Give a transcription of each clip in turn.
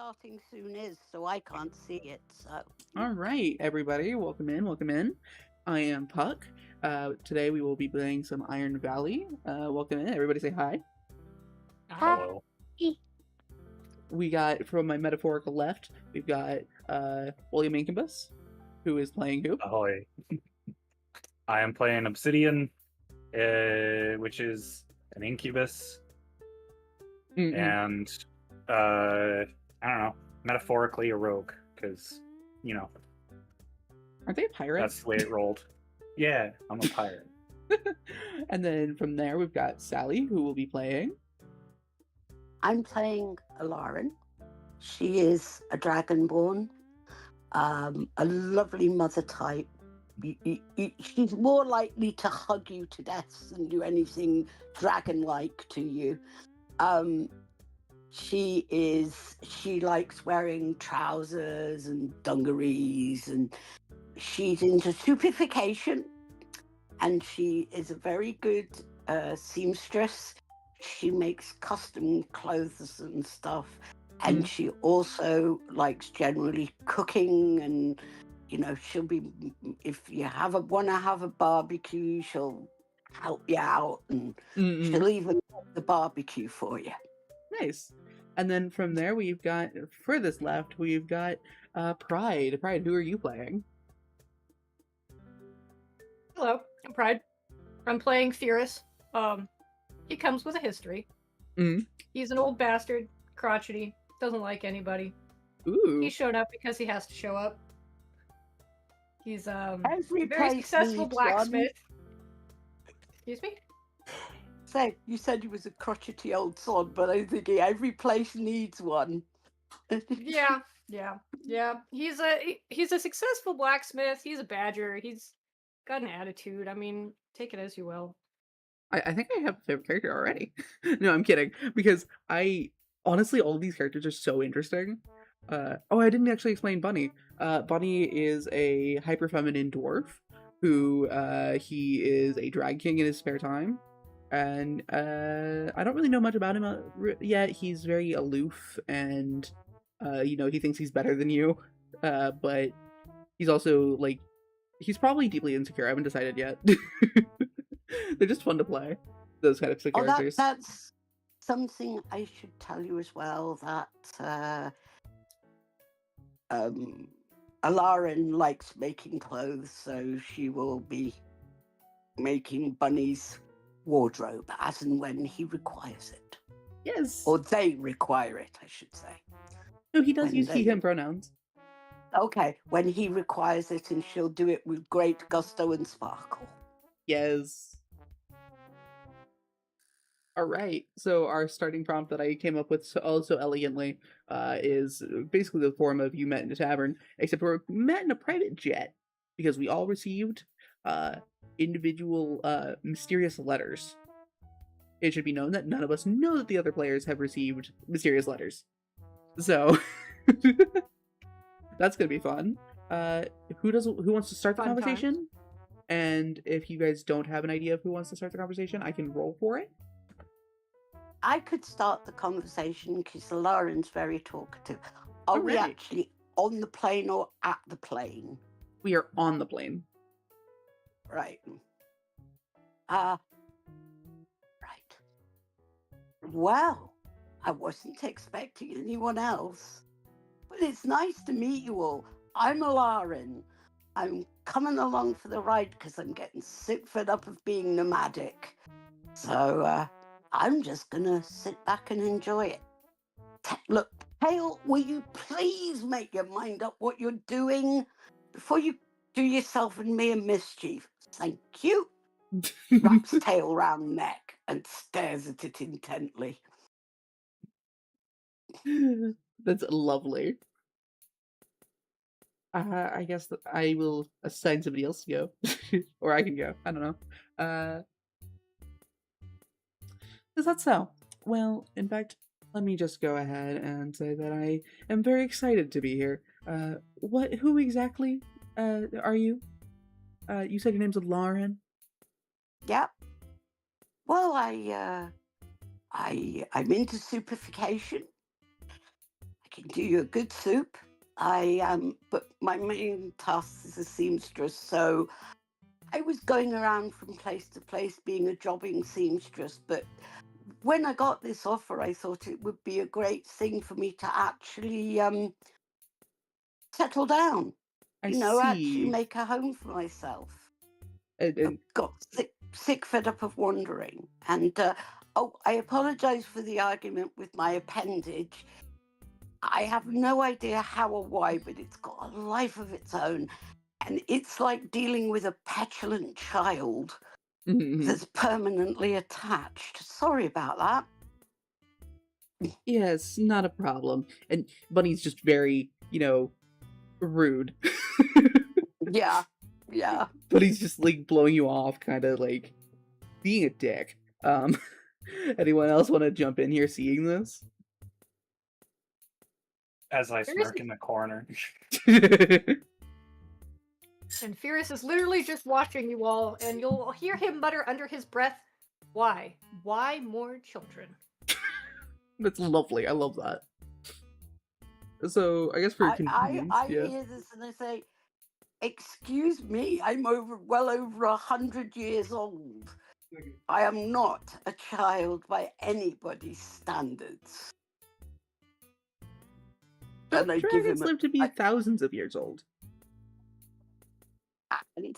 Starting soon is, so I can't see it. So, all right, everybody, welcome in, welcome in. I am Puck. Today we will be playing some Iron Valley. Welcome in, everybody. Say hi. Hello. We got from my metaphorical left. We've got William Incubus, who is playing who? Ahoy. I am playing Obsidian, which is an incubus, and I don't know, metaphorically a rogue, because, you know. Aren't they pirates? That's the way it rolled. Yeah, I'm a pirate. And then from there, we've got Sally, who will be playing. I'm playing Alarin. She is a dragonborn, a lovely mother type. She's more likely to hug you to death than do anything dragon-like to you. She likes wearing trousers and dungarees, and she's into stupefaction, and she is a very good seamstress. She makes custom clothes and stuff, and she also likes generally cooking, and she'll be, if you want to have a barbecue, she'll help you out, and she'll even make the barbecue for you. Nice. And then from there, we've got, furthest left, we've got Pride. Pride, who are you playing? Hello, I'm Pride. I'm playing Furious. He comes with a history. Mm. He's an old bastard, crotchety, doesn't like anybody. Ooh. He showed up because he has to show up. He's Every a very place successful needs blacksmith. Excuse me? Say, you said he was a crotchety old sod, but I'm thinking every place needs one. Yeah. He's a successful blacksmith. He's a badger. He's got an attitude. I mean, take it as you will. I think I have a favorite character already. No, I'm kidding. Because honestly, all of these characters are so interesting. I didn't actually explain Bunny. Bunny is a hyper feminine dwarf who he is a drag king in his spare time. And I don't really know much about him yet. He's very aloof and he thinks he's better than you. But he's also like he's probably deeply insecure. I haven't decided yet. They're just fun to play. Those kind of characters. That's something I should tell you as well, that Alarin likes making clothes, so she will be making Bunny's wardrobe as and when he requires it. Yes. Or they require it, I should say. No, he does use he, him pronouns. Okay, when he requires it, and she'll do it with great gusto and sparkle. Yes. All right. So our starting prompt that I came up with so elegantly is basically the form of you met in a tavern, except we're met in a private jet because we all received individual mysterious letters. It should be known that none of us know that the other players have received mysterious letters. So that's gonna be fun. Who wants to start the conversation? Times. And if you guys don't have an idea of who wants to start the conversation, I can roll for it. I could start the conversation because Lauren's very talkative. Are we actually on the plane or at the plane? We are on the plane. Right. Right. Well, I wasn't expecting anyone else, but it's nice to meet you all. I'm Lauren. I'm coming along for the ride because I'm getting sick fed up of being nomadic. So, I'm just gonna sit back and enjoy it. Look, Hale, will you please make your mind up what you're doing before you do yourself and me a mischief? Thank you. Wraps tail round neck and stares at it intently. That's lovely. I guess that I will assign somebody else to go, or I can go. I don't know. Is that so? Well, in fact, let me just go ahead and say that I am very excited to be here. Who exactly, are you? You said your name's Lauren? Yep. Well, I'm into soupification. I can do you a good soup. But my main task is a seamstress, so I was going around from place to place being a jobbing seamstress, but when I got this offer, I thought it would be a great thing for me to actually settle down. Actually make a home for myself. I've got sick fed up of wandering. And, I apologize for the argument with my appendage. I have no idea how or why, but it's got a life of its own. And it's like dealing with a petulant child that's permanently attached. Sorry about that. Yes, not a problem. And Bunny's just very, rude. Yeah. But he's just like blowing you off, kind of like being a dick. Anyone else want to jump in here seeing this? As I smirk in the corner. And Furious is literally just watching you all, and you'll hear him mutter under his breath, "Why? Why more children?" That's lovely. I love that. So I guess for convenience, I hear this and I say, "Excuse me, I'm well over 100 years old. I am not a child by anybody's standards." But dragons live to be thousands of years old. And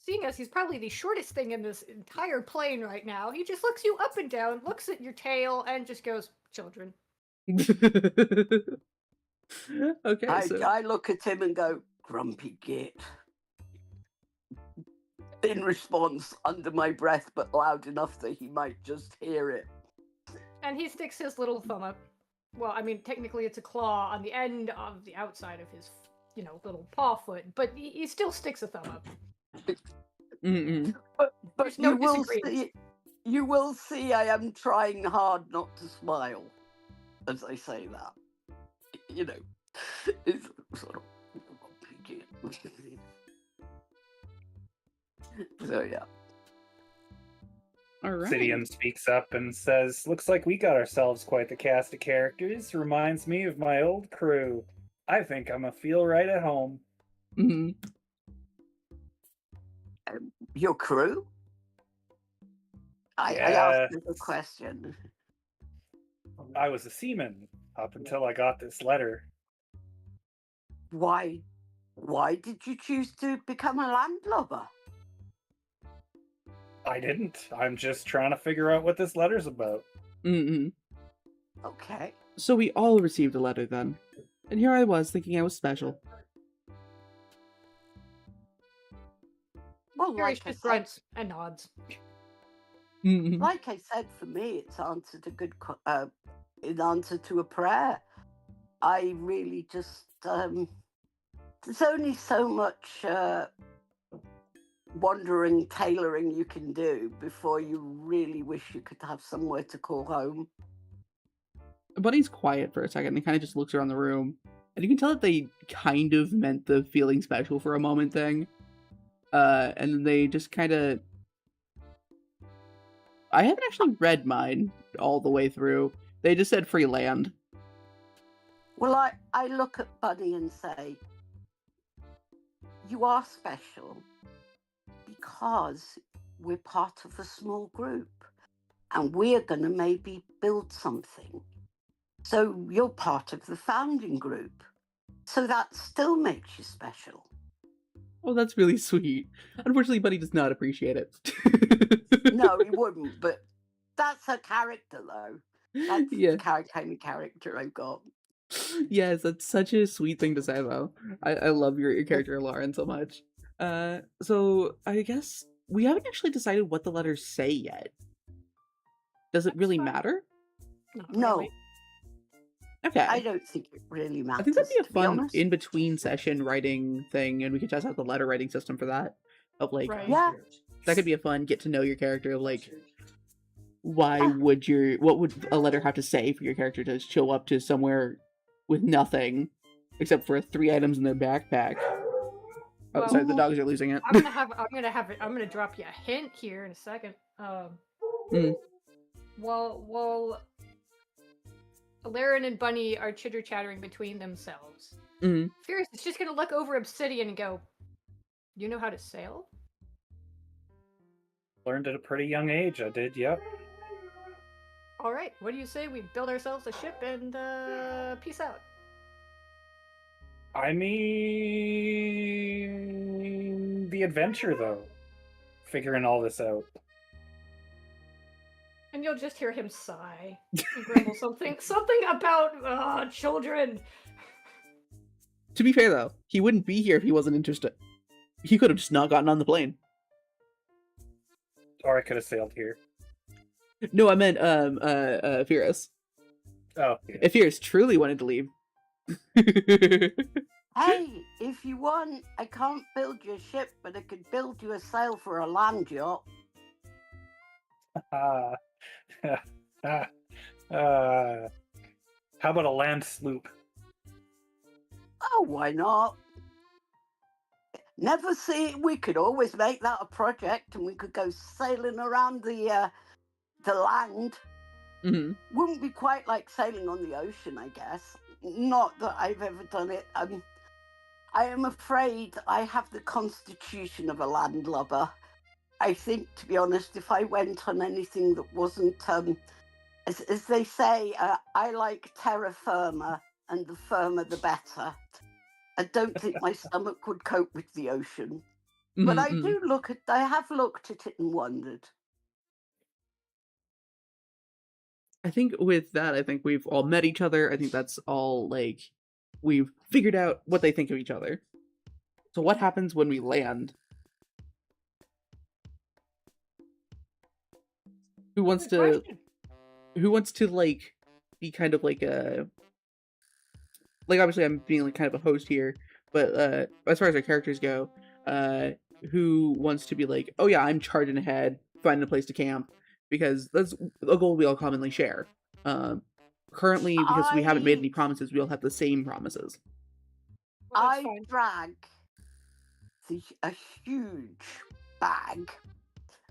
seeing as he's probably the shortest thing in this entire plane right now, he just looks you up and down, looks at your tail, and just goes, "Children." Okay, so I look at him and go, "Grumpy git." In response, under my breath, but loud enough that he might just hear it. And he sticks his little thumb up. Well, I mean, technically it's a claw on the end of the outside of his, little paw foot, but he still sticks a thumb up. mm-mm. But There's no you will disagreement. see I am trying hard not to smile as I say that. You know, it's sort of. So yeah. All right. Obsidian speaks up and says, "Looks like we got ourselves quite the cast of characters. Reminds me of my old crew. I think I'm a feel right at home." Mm-hmm. Your crew? I asked you a question. I was a seaman up until I got this letter. Why did you choose to become a landlubber? I didn't. I'm just trying to figure out what this letter's about. Mm-hmm. Okay. So we all received a letter then. And here I was thinking I was special. Well, Furious like I just said, grunts and nods. Mm-hmm. like I said, for me, it's answered in answer to a prayer. I really just there's only so much wandering, tailoring you can do before you really wish you could have somewhere to call home. Buddy's quiet for a second and kind of just looks around the room. And you can tell that they kind of meant the feeling special for a moment thing. And then they just kind of... I haven't actually read mine all the way through. They just said free land. Well, I look at Buddy and say, you are special because we're part of a small group and we're going to maybe build something. So you're part of the founding group. So that still makes you special. Oh, that's really sweet. Unfortunately, Buddy does not appreciate it. No, he wouldn't, but that's her character, though. That's Yeah. the kind of character I've got. Yes, that's such a sweet thing to say, though. I love your character, Lauren, so much. So I guess we haven't actually decided what the letters say yet. Does it That's really fine. matter? Not No, really. Okay. I don't think it really matters. I think that'd be a to fun honest. in-between session writing thing, and we could test out the letter writing system for that. Of like, Right. Yeah, that could be a fun get to know your character. Of like, why Yeah. what would a letter have to say for your character to show up to somewhere with nothing except for 3 items in their backpack? Oh, Well- sorry, the dogs are losing it. I'm gonna drop you a hint here in a second. Mm. While Laren and Bunny are chitter-chattering between themselves, Mhm. Fierce is just gonna look over Obsidian and go, "You know how to sail?" Learned at a pretty young age, I did, yep. All right, what do you say we build ourselves a ship and peace out? I mean, the adventure, though. Figuring all this out. And you'll just hear him sigh and grumble something about children. To be fair, though, he wouldn't be here if he wasn't interested. He could have just not gotten on the plane. Or I could have sailed here. No, I meant Fierce. Oh, yeah. If Fierce truly wanted to leave. Hey, if you want, I can't build you a ship, but I could build you a sail for a land yacht. How about a land sloop? Oh, why not? Never see. We could always make that a project, and we could go sailing around the land. Hmm. Wouldn't be quite like sailing on the ocean, I guess. Not that I've ever done it. I am afraid I have the constitution of a landlubber. I think, to be honest, if I went on anything that wasn't, as they say, I like terra firma, and the firmer the better. I don't think my stomach would cope with the ocean. But I Mhm. I have looked at it and wondered. I think with that, I think we've all met each other. I think that's all like we've figured out what they think of each other. So what happens when we land? Who wants Good to question. who wants to like be kind of like a like obviously I'm being like kind of a host here, but as far as our characters go, uh who wants to be like, oh yeah, I'm charging ahead, finding a place to camp because that's a goal we all commonly share. Um Currently because we haven't made I any promises, we all have the same promises. Well, that's I fine. drag a huge bag,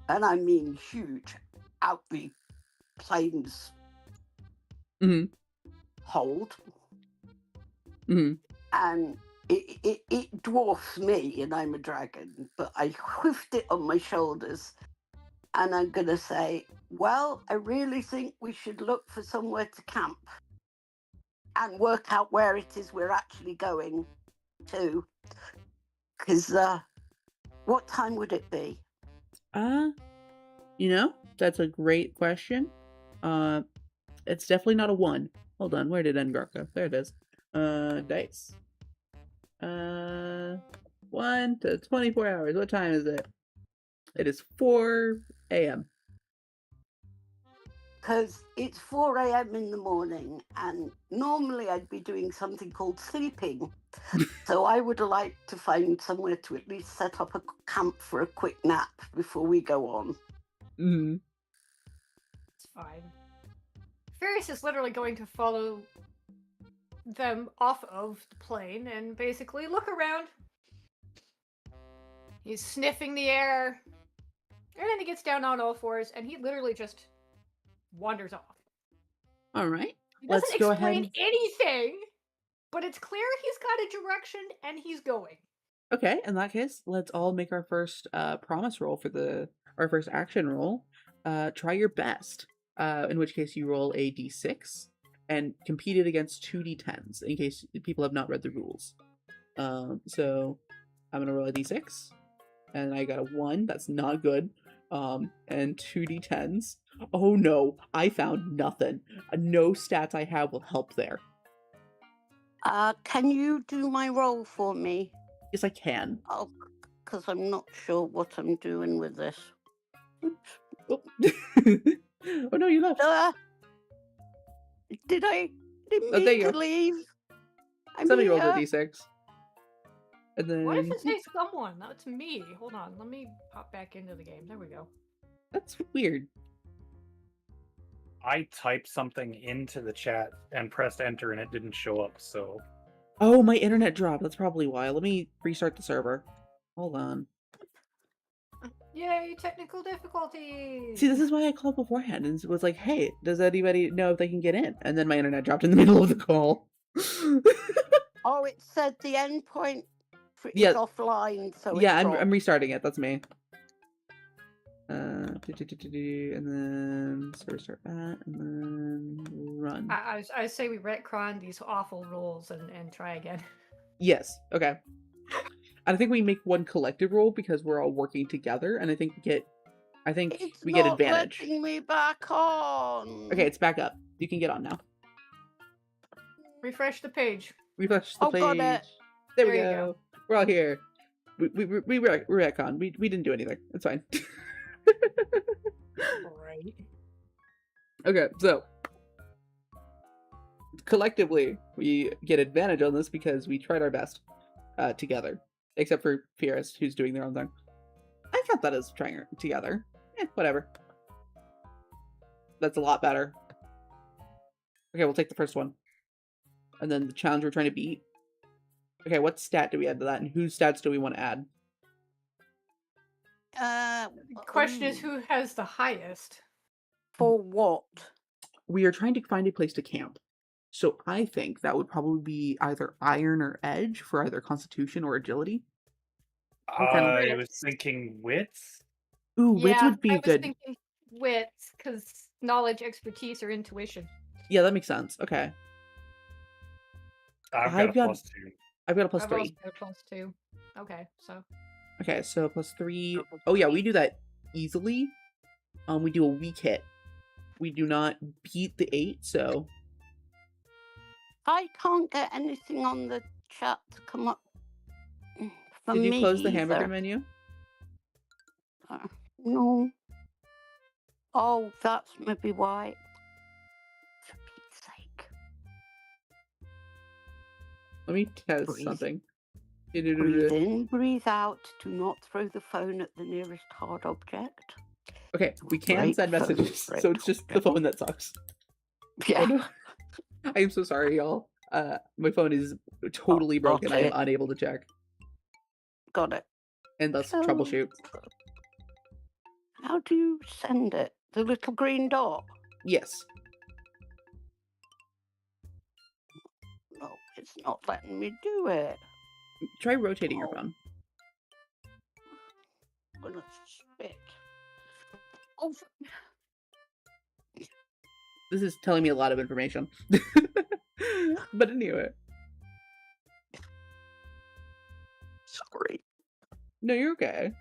and I mean huge, out the plane's Mhm. hold, Mhm. and it dwarfs me, and I'm a dragon, but I whiffed it on my shoulders, and I'm going to say, well, I really think we should look for somewhere to camp and work out where it is we're actually going to, because what time would it be? Uh, that's a great question. Uh, it's definitely not a 1. Hold on, where did Engar go? There it is. Dice. Uh, 1 to 24 hours. What time is it? It is 4 a.m. Because it's 4 a.m. in the morning, and normally I'd be doing something called sleeping. So I would like to find somewhere to at least set up a camp for a quick nap before we go on. Mhm. It's fine. Furious is literally going to follow them off of the plane and basically look around. He's sniffing the air, and then he gets down on all fours, and he literally just wanders off. All right. He Let's doesn't go ahead. explain anything, but it's clear he's got a direction and he's going. Okay, in that case, let's all make our first promise roll for our first action roll. Try your best. In which case you roll a d6 and compete it against 2d10s in case people have not read the rules. So I'm gonna roll a d6 and I got a 1. That's not good. And 2d10s. Oh no, I found nothing. No stats I have will help there. Can you do my roll for me? Yes, I can. Oh, because I'm not sure what I'm doing with this. Oops. Oh, oh no, you left. Did I? Didn't Oh, there mean you to go. leave. I'm Somebody rolled a here. d6. And What if then it says someone? That's me. Hold on, let me pop back into the game. There we go. that's weird. I typed something into the chat and pressed enter and it didn't show up, so Oh, my internet dropped. That's probably why. Let me restart the server. Hold on. Yay, technical difficulties! See, this is why I called beforehand and was like, hey, does anybody know if they can get in? And then my internet dropped in the middle of the call. Oh, it said the endpoint is Yeah, offline, so yeah, it I'm dropped. restarting it. That's me. And then so restart that, and then run. I say we retcon these awful rules and try again. Yes. Okay. And I think we make one collective roll because we're all working together, and I think It's we get not advantage. letting me back on. Okay, it's back up. You can get on now. Refresh the page. Refresh the Oh, got page. it. There we There you go. We're all here. We retcon. We didn't do anything. It's fine. Right. Okay, so collectively we get advantage on this because we tried our best together, except for Fierce, who's doing their own thing. I count that as trying together. Whatever. That's a lot better. Okay, we'll take the first one. And then the challenge we're trying to beat. Okay, what stat do we add to that, and whose stats do we want to add? The question is who has the highest? For what? We are trying to find a place to camp. So I think that would probably be either Iron or Edge for either Constitution or Agility. I was thinking wits. Ooh, wits Yeah, would be I was good. thinking wits, because knowledge, expertise, or intuition. Yeah, that makes sense. Okay. I've got a +2. I've got a I've +3. also got a +2. Okay, so Okay, so +3. Oh yeah, we do that easily. We do a weak hit. We do not beat the 8, so I can't get anything on the chat to come up for did you me close the hamburger either. menu? No. Oh, that's maybe why. For Pete's sake. Let me test Breathe. something. Breathe in, breathe out. Do not throw the phone at the nearest hard object. Okay, we can Great send phone, messages, great so it's just the phone that sucks. Yeah. Oh, no. I am so sorry, y'all. My phone is totally broken. I am it. unable to check, Got it. and thus So, troubleshoot. How do you send it? The little green dot? Yes. No, it's not letting me do it. Try rotating your Oh. phone. I'm gonna spit. Oh, This is telling me a lot of information. But anyway. sorry. No, you're okay.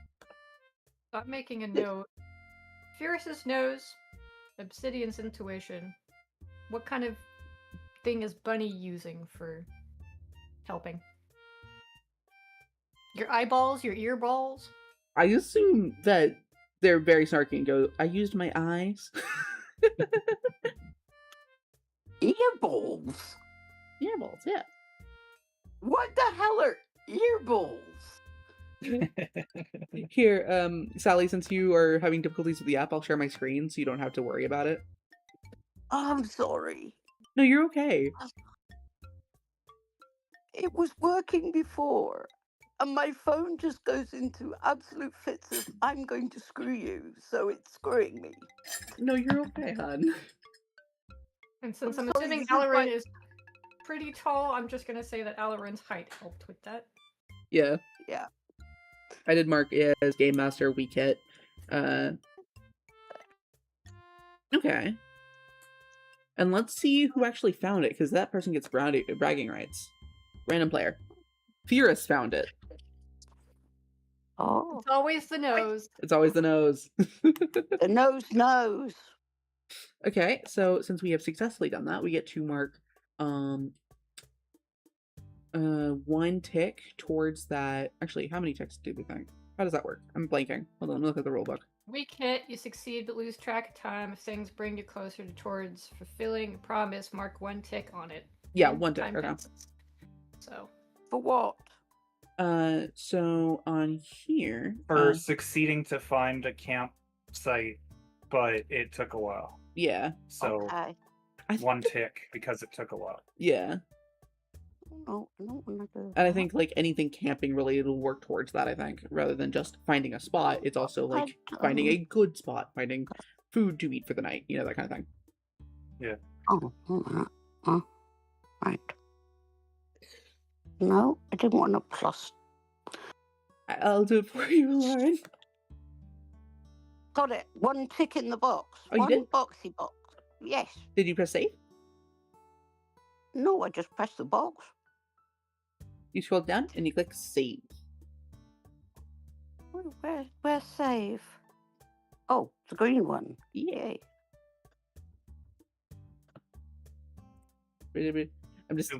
I'm making a note. Fierce's nose, Obsidian's intuition. What kind of thing is Bunny using for helping? Your eyeballs, your ear balls? I assume that they're very snarky and go, I used my eyes. Earballs? Earballs, yeah. What the hell are earballs? Here, Sally, since you are having difficulties with the app, I'll share my screen so you don't have to worry about it. I'm sorry. No, you're okay. It was working before. And my phone just goes into absolute fits of I'm going to screw you, so it's screwing me. No, you're okay, hon. And since I'm sorry, assuming this is Alarin my- is pretty tall, I'm just gonna say that Alarin's height helped with that. Yeah. Yeah. I did mark it as Game Master weak hit. Okay. And let's see who actually found it, because that person gets bragging rights. Random player. Fierce found it. Oh, It's always the nose. It's always the nose. the nose knows. Okay, so since we have successfully done that, we get to mark 1 tick towards that. Actually, how many ticks do we think? How does that work? I'm blanking. Hold on, let me look at the rulebook. Weak hit, you succeed but lose track of time. If things bring you closer towards fulfilling a promise, mark 1 tick on it. Yeah, And 1 tick. time Okay. passes. So For what? So on here, For succeeding to find a campsite, but it took a while. yeah, So Okay. I think 1 tick because it took a while. yeah, No, I don't want to do and I that. think like anything camping related will work towards that. I think rather than just finding a spot, it's also like finding a good spot, finding food to eat for the night, that kind of thing. Oh, right. No, I didn't want a plus. I'll do it for you, Lauren. Got it. 1 tick in the box. Oh, you 1 did? boxy box. Yes. Did you press save? No, I just pressed the box. You scroll down and you click save. Where's save? Oh, the green one. Yeah. Yay. I'm just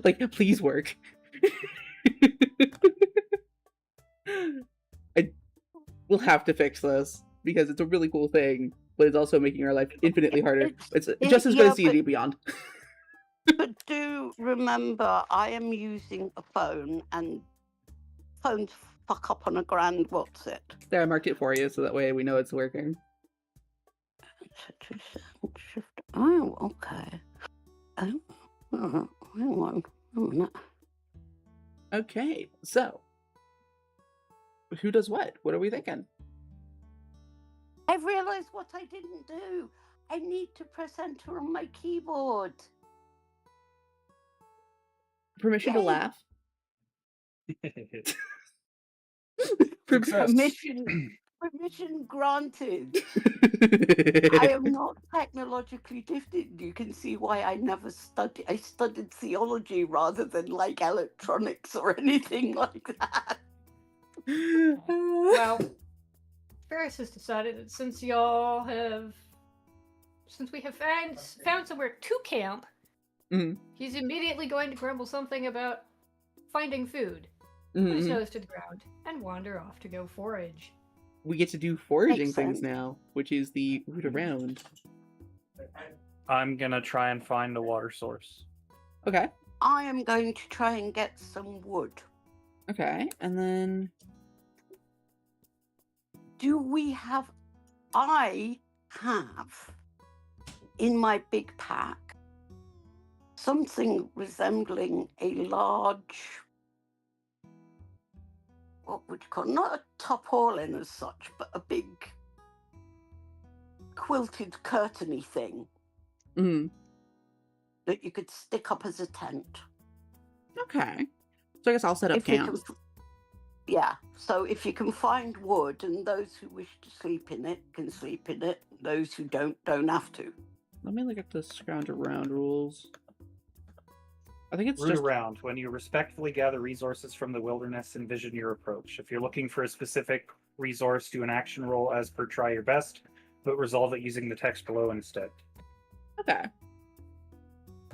like, please work. We'll have to fix this because it's a really cool thing, but it's also making our life infinitely harder. It's just as good as D&D Beyond. But do remember, I am using a phone, and phones fuck up on a grand what's it. There, I marked it for you so that way we know it's working. Oh, okay. Oh, hang on a minute. Okay, so who does what? What are we thinking? I realised what I didn't do. I need to press enter on my keyboard. Permission to Yay. laugh? Success. Permission granted. I am not technologically gifted. You can see why I never studied. I studied theology rather than like electronics or anything like that. Well, Ferris has decided that since we have found somewhere to camp, he's immediately going to grumble something about finding food, put his nose to the ground, and wander off to go forage. We get to do foraging Makes things sense. now, which is the route around. I'm gonna try and find a water source. Okay. I am going to try and get some wood. Okay, and then I have in my big pack something resembling a large, what would you call it? Not a tarpaulin as such, but a big quilted curtainy thing that you could stick up as a tent. Okay. So I guess I'll set up camp. Yeah, so if you can find wood, and those who wish to sleep in it can sleep in it, those who don't have to. Let me look at the scrounge around rules. I think it's Route just around. When you respectfully gather resources from the wilderness, envision your approach. If you're looking for a specific resource, do an action roll as per try your best, but resolve it using the text below instead. okay.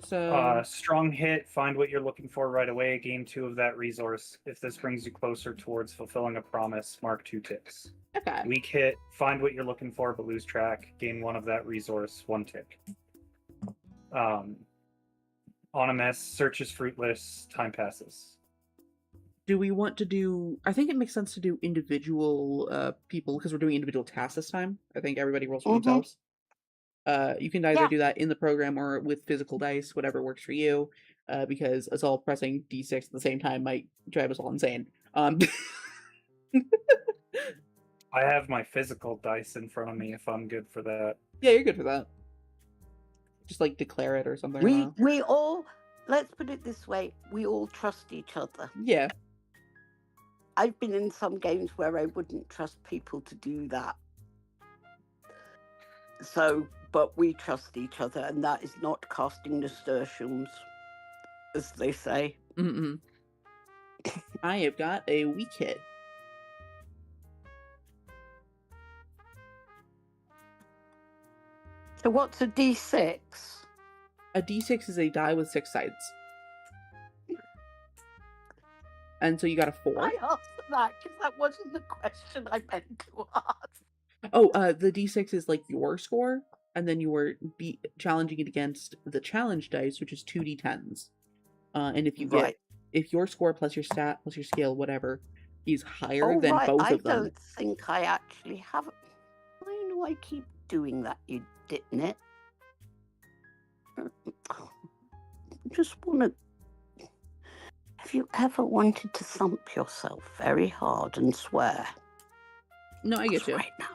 So Strong hit, find what you're looking for right away, gain 2 of that resource. If this brings you closer towards fulfilling a promise, mark 2 ticks. okay. Weak hit, find what you're looking for but lose track, gain 1 of that resource, 1 tick. On a mess, search is fruitless, time passes. Do we want to do? I think it makes sense to do individual people because we're doing individual tasks this time. I think everybody rolls for themselves. You can either do that in the program or with physical dice, whatever works for you. Because us all pressing D6 at the same time might drive us all insane. I have my physical dice in front of me if I'm good for that. Yeah, you're good for that. Just like declare it or something. We all, let's put it this way, we all trust each other. Yeah. I've been in some games where I wouldn't trust people to do that. So, but we trust each other, and that is not casting nasturtiums, as they say. I have got a weak hit. So what's a D6? A D6 is a die with 6 sides. And so you got a 4. I asked that because that wasn't the question I meant to ask. Oh, the D6 is like your score, and then you were challenging it against the challenge dice, which is 2d10s. And if you get, if your score plus your stat plus your skill, whatever, is higher than both of them. I don't think I actually have. I know I keep doing that, you ditnit. Just want to. Have you ever wanted to thump yourself very hard and swear? No, I get you. Right now.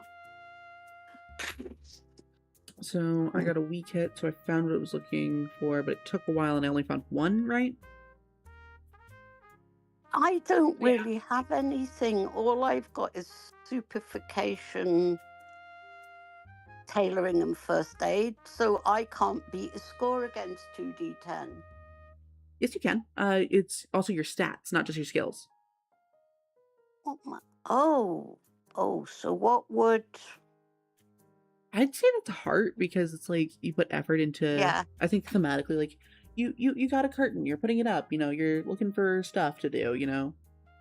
So I got a weak hit, so I found what I was looking for, but it took a while and I only found 1, right? I don't really have anything. All I've got is superfication, tailoring, and first aid, so I can't beat a score against 2d10. Yes, you can. It's also your stats, not just your skills. So what would... I'd say that's heart, because it's like you put effort into... Yeah. I think thematically, like, you got a curtain, you're putting it up, you're looking for stuff to do,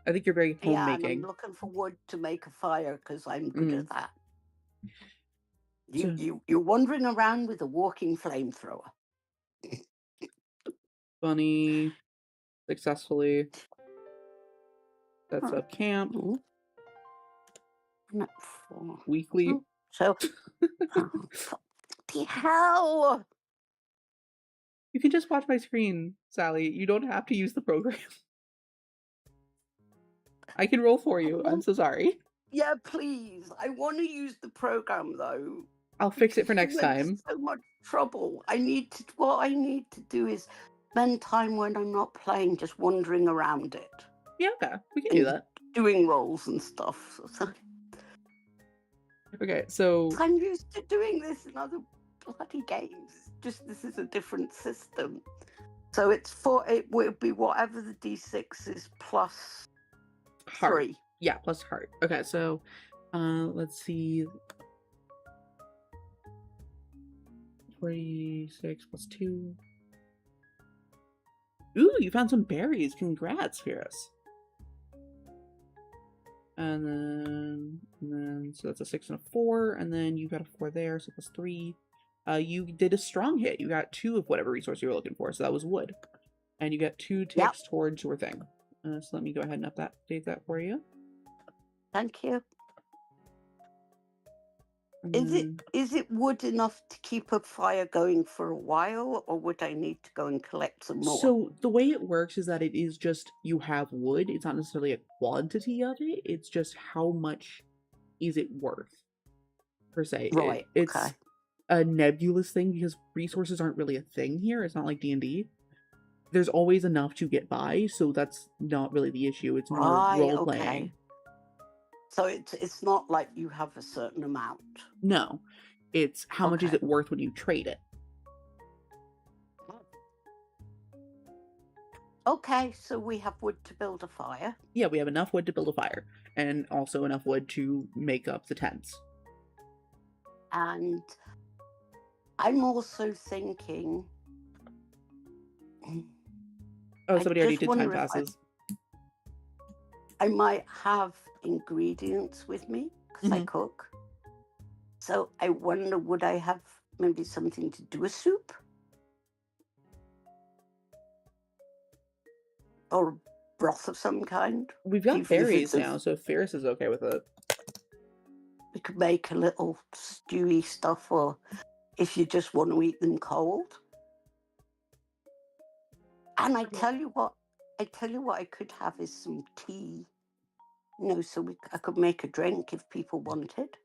I think you're very homemaking. Yeah, I'm looking for wood to make a fire, because I'm good at that. You're wandering around with a walking flamethrower. Bunny successfully sets up camp. Not 4. Weekly. So, the hell! You can just watch my screen, Sally. You don't have to use the program. I can roll for you. I'm so sorry. Yeah, please. I want to use the program, though. I'll fix it for next time. So much trouble. What I need to do is spend time when I'm not playing, just wandering around it. Yeah, okay. We can do that. Doing rolls and stuff. Okay, so... I'm used to doing this in other bloody games. Just this is a different system. So it will be whatever the D6 is plus Heart. 3. Yeah, plus heart. Okay, so let's see. 46 plus 2. Ooh, you found some berries. Congrats, Fierce. And then, so that's a 6 and a 4, and then you got a 4 there, so plus 3. You did a strong hit. You got 2 of whatever resource you were looking for, so that was wood. And you got 2 Yep. ticks towards your thing. So let me go ahead and update that for you. Thank you. And Is it wood enough to keep a fire going for a while, or would I need to go and collect some more? So the way it works is that it is just you have wood. It's not necessarily a quantity of it. It's just how much is it worth, per se. Right. It's Okay. a nebulous thing because resources aren't really a thing here. It's not like D&D. There's always enough to get by, so that's not really the issue. It's more Right. role Okay. playing. So it's not like you have a certain amount. No, it's how much is Okay. it worth when you trade it. Okay, so we have wood to build a fire. Yeah, we have enough wood to build a fire, and also enough wood to make up the tents. And I'm also thinking. Oh, I somebody already just did time wonder if passes. I might have ingredients with me because I Mhm. cook. So I wonder, would I have maybe something to do a soup? Or broth of some kind? We've got Even if berries it's now, so if Ferris is okay with it. we could make a little stewy stuff, or if you just want to eat them cold. And I tell you what I could have is some tea. So I could make a drink if people wanted.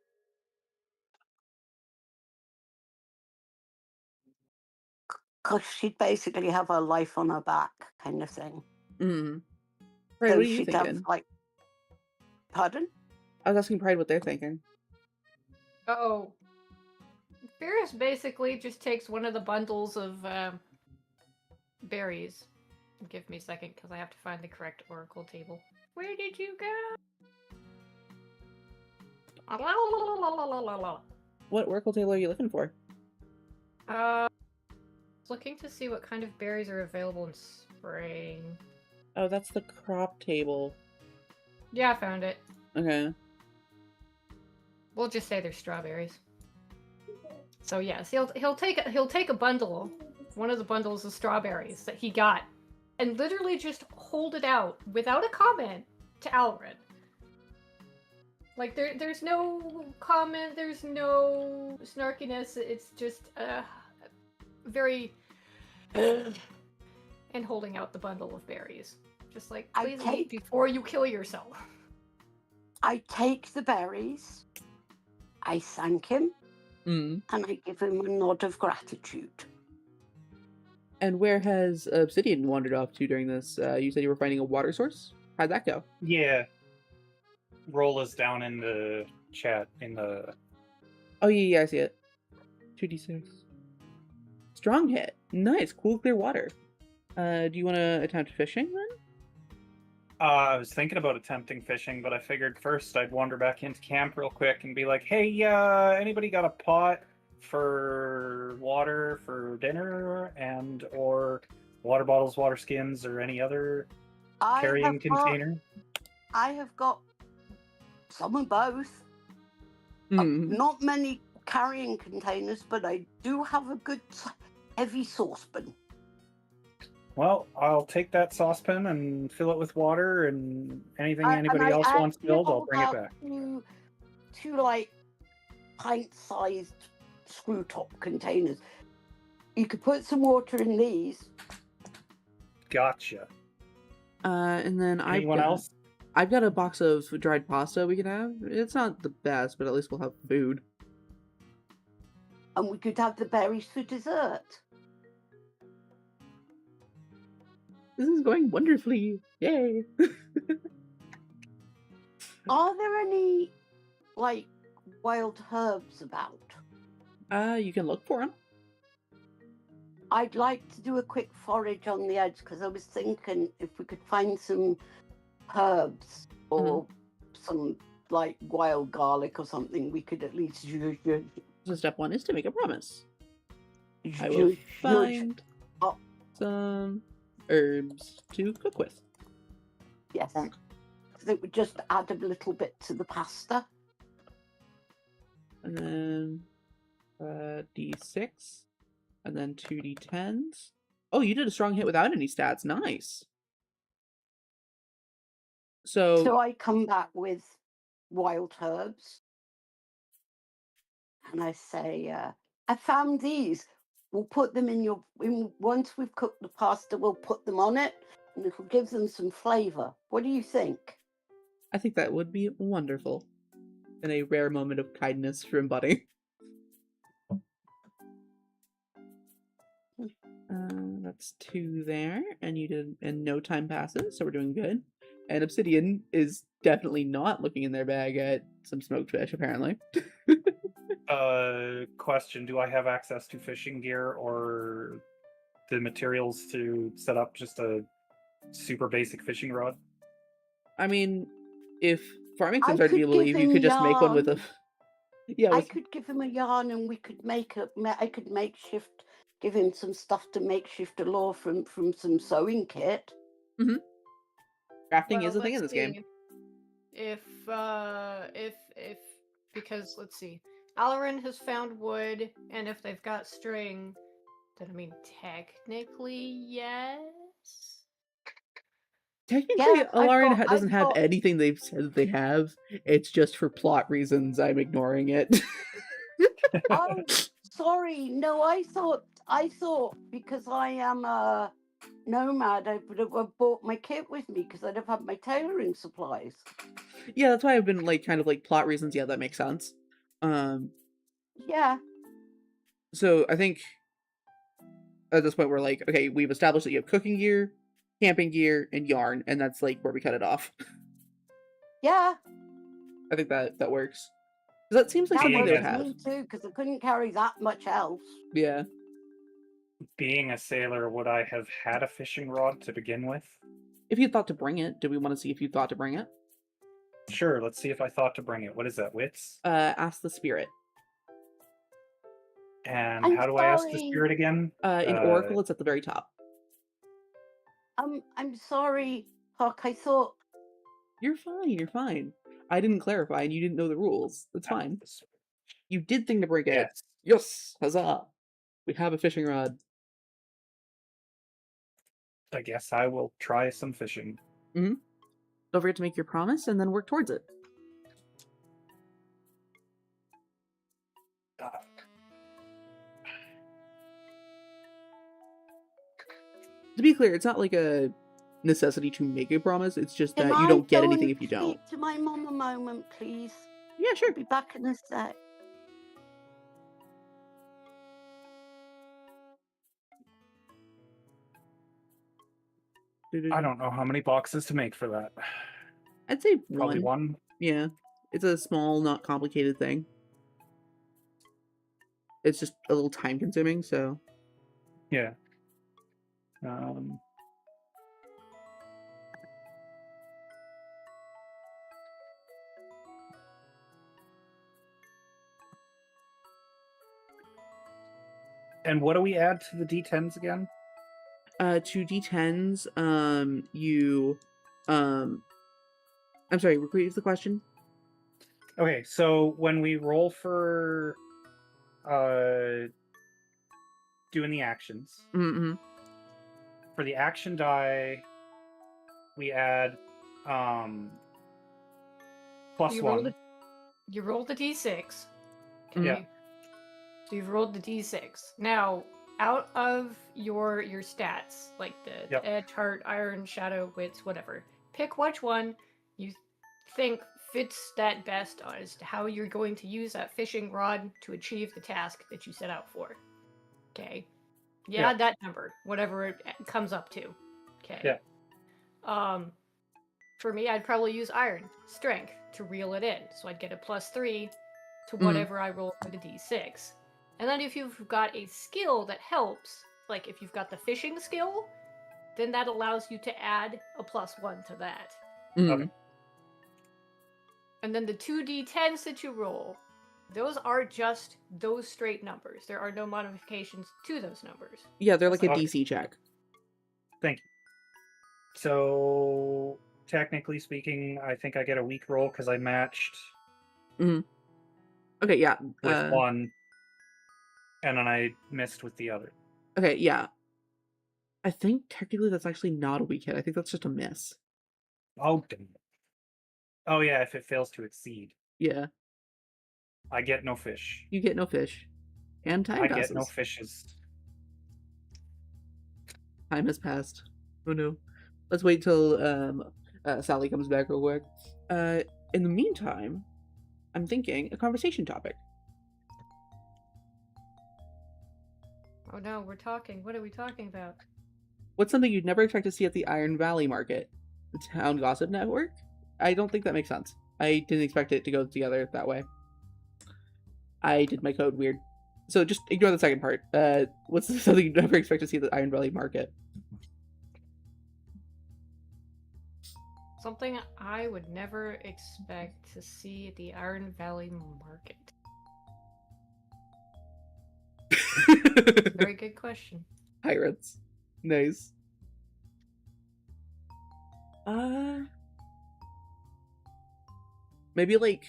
Because she'd basically have her life on her back, kind of thing. Mm. Pride, So what are you she'd have thinking? pardon? I was asking Pride what they're thinking. Oh, Ferris basically just takes one of the bundles of berries. Give me a second, because I have to find the correct oracle table. Where did you go? What oracle table are you looking for? Looking to see what kind of berries are available in spring. Oh, that's the crop table. Yeah, I found it. Okay. We'll just say they're strawberries. So yes, he'll take a bundle, one of the bundles of strawberries that he got, and literally just hold it out without a comment to Alred. Like there's no comment, there's no snarkiness. It's just very and holding out the bundle of berries, just like, please eat before you kill yourself. I take the berries, I thank him, Mm. and I give him a nod of gratitude. And where has Obsidian wandered off to during this? You said you were finding a water source? How'd that go? Yeah. Roll is down in the chat in the. Oh, yeah, I see it. 2d6. Strong hit. Nice. Cool, clear water. Do you want to attempt fishing then? I was thinking about attempting fishing, but I figured first I'd wander back into camp real quick and be like, "Hey, anybody got a pot for water for dinner, and or water bottles, water skins, or any other carrying container?" I have got some of both. Mm. Not many carrying containers, but I do have a good heavy saucepan. Well, I'll take that saucepan and fill it with water, and anything anybody else wants filled, I'll bring it back. Two like pint-sized screw-top containers. You could put some water in these. Gotcha. And then Anyone else? I've got a box of dried pasta we can have. It's not the best, but at least we'll have food. And we could have the berries for dessert. This is going wonderfully. Yay. Are there any, like, wild herbs about? You can look for them. I'd like to do a quick forage on the edge, because I was thinking if we could find some herbs or some like wild garlic or something, we could at least So step 1 is to make a promise. I will zhuzh find up. some herbs to cook with. Yes. Bonk. So it would just add a little bit to the pasta. And then D6. And then 2D10s. Oh, you did a strong hit without any stats. Nice. So I come back with wild herbs. And I say, I found these. We'll put them once we've cooked the pasta, we'll put them on it and it'll give them some flavor. What do you think? I think that would be wonderful. And a rare moment of kindness from Buddy. That's 2 there, and you did, and no time passes, so we're doing good. And Obsidian is definitely not looking in their bag at some smoked fish, apparently. Question: do I have access to fishing gear or the materials to set up just a super basic fishing rod? I mean, if Farmington's I hard to could believe, give you him could just make one with a. yarn. Yeah, I with... could give him a yarn and we could I could give him some stuff to makeshift a lure from some sewing kit. crafting is a thing in let's this game. see. If because let's see, Alarin has found wood, and if they've got string, then I mean technically yes. Technically, Yeah, Alarin doesn't I've have got. anything they've said that they have. It's just for plot reasons I'm ignoring it. Oh, sorry. No, I thought because I am a nomad, I would have brought my kit with me because I'd have had my tailoring supplies. Yeah, that's why I've been like kind of like plot reasons. Yeah, that makes sense. Yeah. So I think at this point we're like, okay, we've established that you have cooking gear, camping gear, and yarn, and that's like where we cut it off. Yeah. I think that works. Because that seems like That something they would works have. me too because I couldn't carry that much else. Yeah. Being a sailor, would I have had a fishing rod to begin with? If you thought to bring it, do we want to see if you thought to bring it? Sure, let's see if I thought to bring it. What is that, wits? Ask the spirit. And I'm how do I ask the sorry. spirit again? In Oracle, it's at the very top. I'm sorry, Puck. I thought. You're fine, you're fine. I didn't clarify and you didn't know the rules. That's fine. You did think to break it. Yes. Yes, huzzah. We have a fishing rod. I guess I will try some fishing. Don't forget to make your promise and then work towards it. To be clear, it's not like a necessity to make a promise. It's just that you don't get anything if you don't. Speak to my mum a moment, please. Yeah, sure. I'll be back in a sec. I don't know how many boxes to make for that. I'd say Probably one. Yeah. It's a small, not complicated thing. It's just a little time consuming, so. Yeah. And what do we add to the D10s again? To D10s, I'm sorry, repeat the question. Okay, so when we roll for doing the actions, for the action die, we add plus one. You roll the D6. Okay. Yeah. So you've rolled the D6. Now, out of your stats, like the edge, heart, iron, shadow, wits, whatever, pick which one you think fits that best as to how you're going to use that fishing rod to achieve the task that you set out for. Okay. Yeah, add that number, whatever it comes up to. Okay. Yeah. For me, I'd probably use iron, strength, to reel it in. So I'd get a +3 to whatever I roll for the D6. And then if you've got a skill that helps, like if you've got the fishing skill, then that allows you to add a +1 to that. Okay. And then the 2d10s that you roll, those are just those straight numbers. There are no modifications to those numbers. Yeah, they're like a Okay. DC check. Thank you. So, technically speaking, I think I get a weak roll because I matched Okay, yeah. with one, and then I missed with the other. Okay, yeah. I think technically that's actually not a weak hit. I think that's just a miss. Oh, damn it. Oh, yeah, if it fails to exceed. Yeah, I get no fish. you get no fish. And time I passes. get no fishes. Time has passed. Oh no. Let's wait till Sally comes back real quick. In the meantime, I'm thinking a conversation topic. Oh no, we're talking. What are we talking about? What's something you'd never expect to see at the Iron Valley Market? The Town Gossip Network? I don't think that makes sense. I didn't expect it to go together that way. I did my code weird. So just ignore the second part. What's something you'd never expect to see at the Iron Valley Market? Something I would never expect to see at the Iron Valley Market. Very good question. Pirates. Nice. Maybe like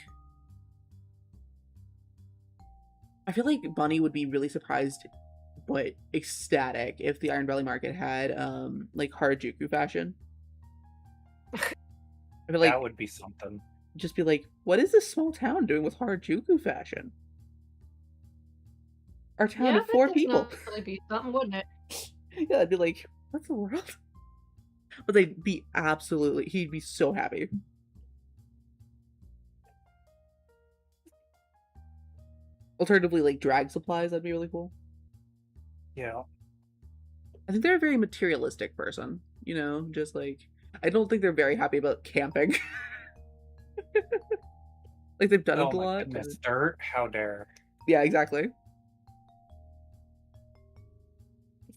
I feel like Bunny would be really surprised but ecstatic if the Iron Valley Market had like Harajuku fashion. I feel like That would be something. just be like, what is this small town doing with Harajuku fashion? Our town of 4 people. That would be something, wouldn't it? Yeah, I'd be like, what's the world? But they'd be absolutely, he'd be so happy. Alternatively, like drag supplies, that'd be really cool. Yeah. I think they're a very materialistic person, you know, just like, I don't think they're very happy about camping. Like they've done Oh it a my lot. goodness, dirt? How dare. Yeah, exactly.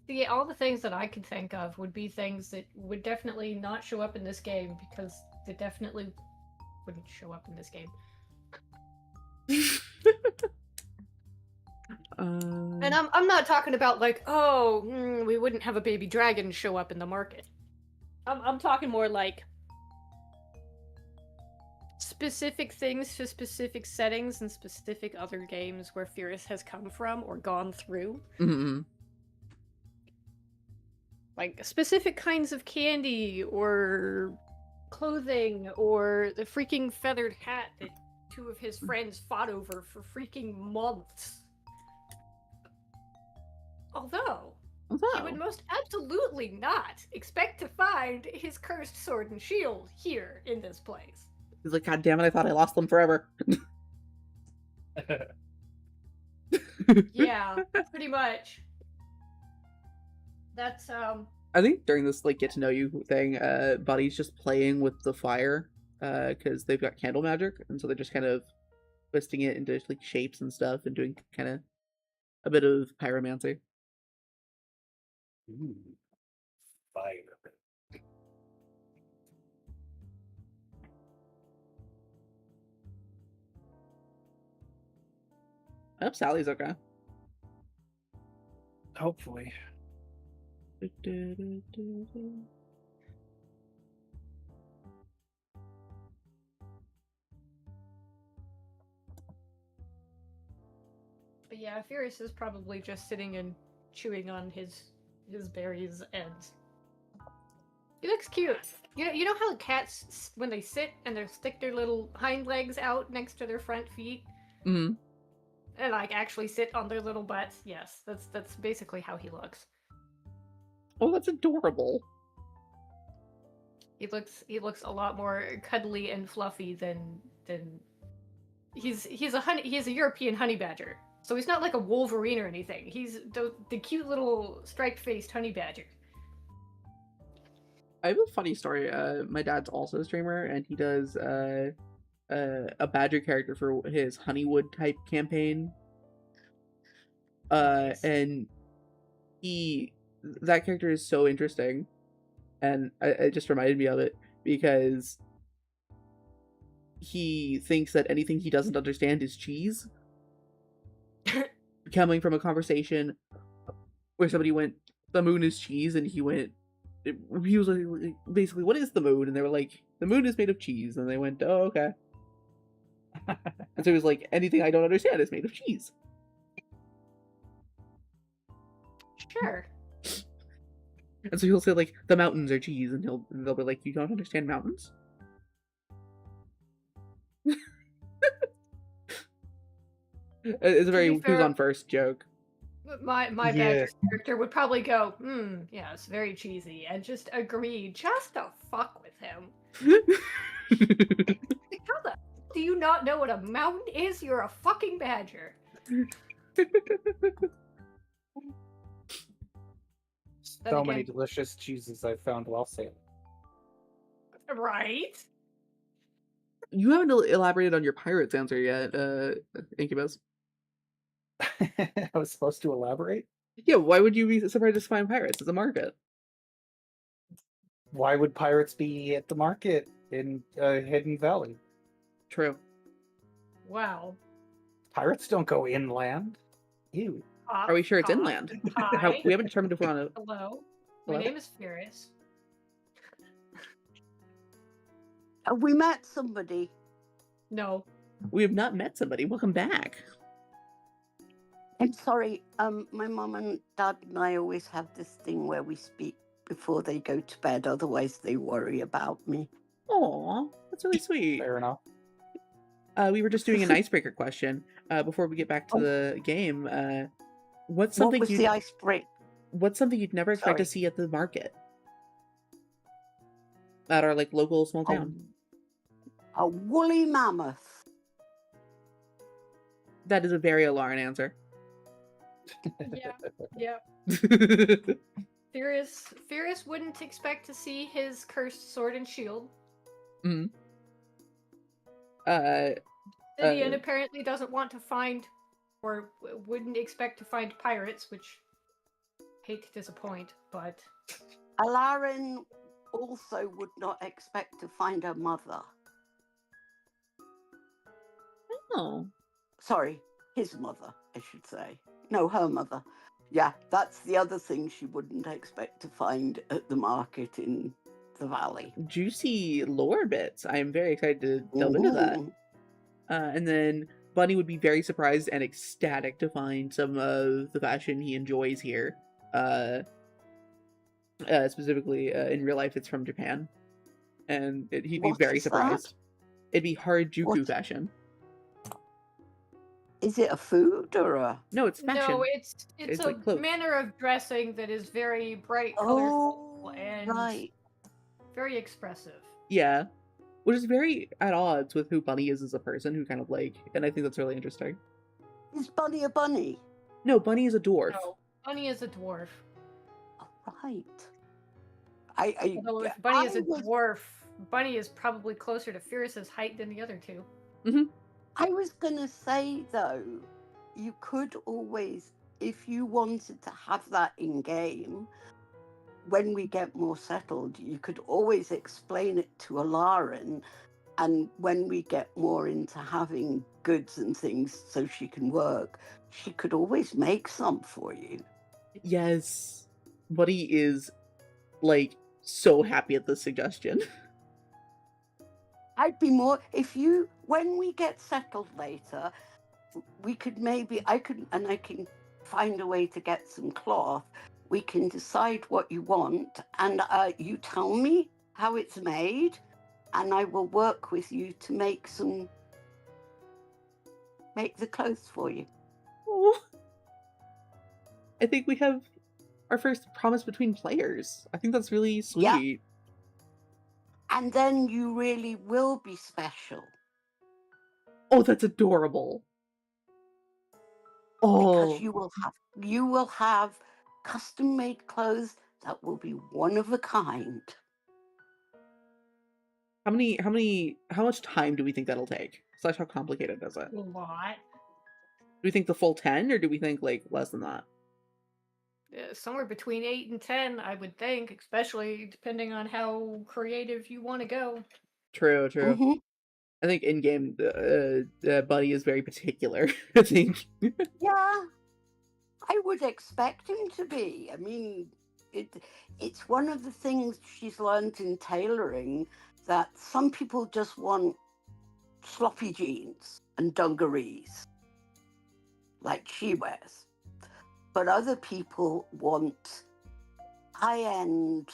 See, all the things that I could think of would be things that would definitely not show up in this game because they definitely wouldn't show up in this game. And I'm not talking about like, oh, we wouldn't have a baby dragon show up in the market. I'm talking more like specific things to specific settings and specific other games where Furious has come from or gone through. Mm-hmm. Like specific kinds of candy or clothing or the freaking feathered hat that two of his friends fought over for freaking months. Although he would most absolutely not expect to find his cursed sword and shield here in this place. He's like, God damn it, I thought I lost them forever. Yeah, pretty much. That's I think during this like get to know you thing, Buddy's just playing with the fire, because they've got candle magic, and so they're just kind of twisting it into like shapes and stuff, and doing kind of a bit of pyromancy. Ooh, fire. I hope Sally's okay. Hopefully. But yeah, Furious is probably just sitting and chewing on his berries, and he looks cute. You know how cats, when they sit and they stick their little hind legs out next to their front feet, Mm-hmm. and like actually sit on their little butts? Yes, that's basically how he looks. Oh, that's adorable. He looks a lot more cuddly and fluffy than he's a European honey badger. So he's not like a Wolverine or anything. He's the cute little striped-faced honey badger. I have a funny story. My dad's also a streamer, and he does a badger character for his Honeywood type campaign. And that character is so interesting, and it just reminded me of it because he thinks that anything he doesn't understand is cheese. Coming from a conversation where somebody went, "The moon is cheese," and he went, he was like, basically, "What is the moon?" And they were like, "The moon is made of cheese." And they went, "Oh, okay." And so he was like, "Anything I don't understand is made of cheese." Sure. And so he'll say like, "The mountains are cheese," and they'll be like, "You don't understand mountains?" It's a very be who's fair- on first joke. My Yeah. Badger character would probably go, yeah, it's very cheesy, and just agree just to fuck with him. Like, how the do you not know what a mountain is? You're a fucking Badger. Then So many again- delicious cheeses I've found while sailing. Right? You haven't elaborated on your pirate's answer yet, Incubus. I was supposed to elaborate. Yeah, why would you be surprised to find pirates? It's a market. Why would pirates be at the market in Hidden Valley? True. Wow. Pirates don't go inland. Ew. Are we sure it's inland? Hi. We haven't determined if we're on a. Hello. My Hello? name is Furious. Have we met somebody? No. We have not met somebody. Welcome back. I'm sorry. My mum and dad and I always have this thing where we speak before they go to bed. Otherwise, they worry about me. Aw, that's really sweet. Fair enough. We were just doing an icebreaker question before we get back to Oh. the game. What's What something was the icebreaker? What's something you'd never expect to Sorry. see at the market? At our like local small town. A woolly mammoth. That is a very Alarin answer. Yeah. Furious wouldn't expect to see his cursed sword and shield. Mhm. Vivian apparently doesn't want to find, or wouldn't expect to find pirates, which hate to disappoint, but Alarin also would not expect to find her mother. Oh. Sorry, his mother, I should say. No, her mother. Yeah, that's the other thing she wouldn't expect to find at the market in the valley. Juicy lore bits. I am very excited to delve into that. Ooh. And then Bunny would be very surprised and ecstatic to find some of the fashion he enjoys here. Specifically, in real life, it's from Japan. And he'd be What very is that? surprised. It'd be Harajuku What? fashion. Is it a food or a... No, it's fashion. no, it's It's a like clothes. manner of dressing that is very bright, colorful, Oh, and right. very expressive. Yeah. Which is very at odds with who Bunny is as a person, who kind of like, and I think that's really interesting. Is Bunny a bunny? No, Bunny is a dwarf. No, Bunny is a dwarf. Oh, right. Although if Bunny is a was- dwarf, Bunny is probably closer to Fierce's height than the other two. I was going to say, though, you could always, if you wanted to have that in game, when we get more settled, you could always explain it to Alarin. And when we get more into having goods and things so she can work, she could always make some for you. Yes. Bunny is like so happy at this suggestion. I'd be more, when we get settled later, we could maybe, I can find a way to get some cloth. We can decide what you want, and you tell me how it's made, and I will work with you to make the clothes for you. Oh. I think we have our first promise between players. I think that's really sweet. Yeah. And then you really will be special. Oh, that's adorable. Oh, Because you will have custom made clothes that will be one of a kind. how much time do we think that'll take? / how complicated is it? A lot. Do we think the full 10, or do we think like less than that? Somewhere between 8 and 10, I would think, especially depending on how creative you want to go. True. Mhm. I think in game, Buddy is very particular. I think. Yeah, I would expect him to be. I mean, it's one of the things she's learned in tailoring, that some people just want sloppy jeans and dungarees like she wears, but other people want high-end,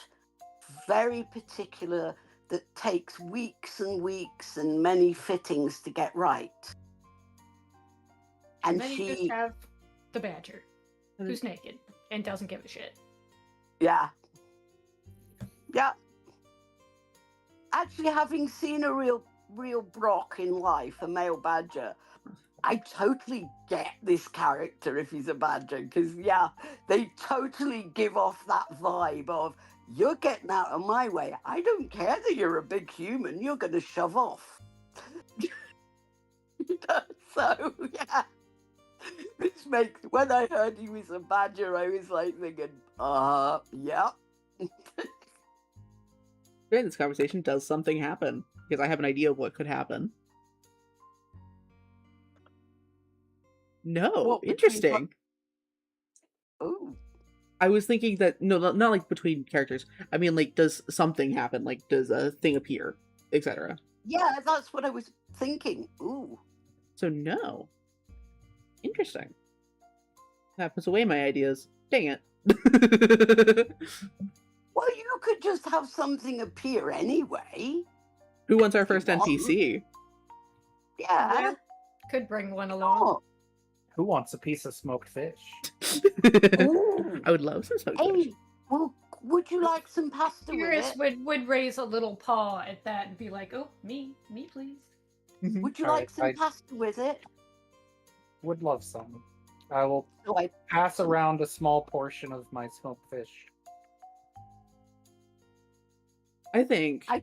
very particular, that takes weeks and weeks and many fittings to get right. And then you just have the Badger, who's naked and doesn't give a shit. Yeah. Actually, having seen a real Brock in life, a male badger, I totally get this character if he's a badger, because they totally give off that vibe of, you're getting out of my way. I don't care that you're a big human. You're going to shove off. So, yeah. Which makes, when I heard he was a badger, I was like thinking, yeah. During this conversation, does something happen? Because I have an idea of what could happen. No, Well, interesting. Ooh. I was thinking that, no, not like between characters. I mean, like, does something happen? Like, does a thing appear, etc.? Yeah, that's what I was thinking. Ooh. So no. Interesting. That puts away my ideas. Dang it. Well, you could just have something appear anyway. Who wants our first NPC? Yeah. Could bring one along. Oh. Who wants a piece of smoked fish? Ooh. I would love some smoked fish. Hey, well, would you like some pasta Furious with it? would raise a little paw at that and be like, "Oh, me please." Would you All like right, some pasta with it? Would love some. I will So I pass around a small portion of my smoked fish. I think. I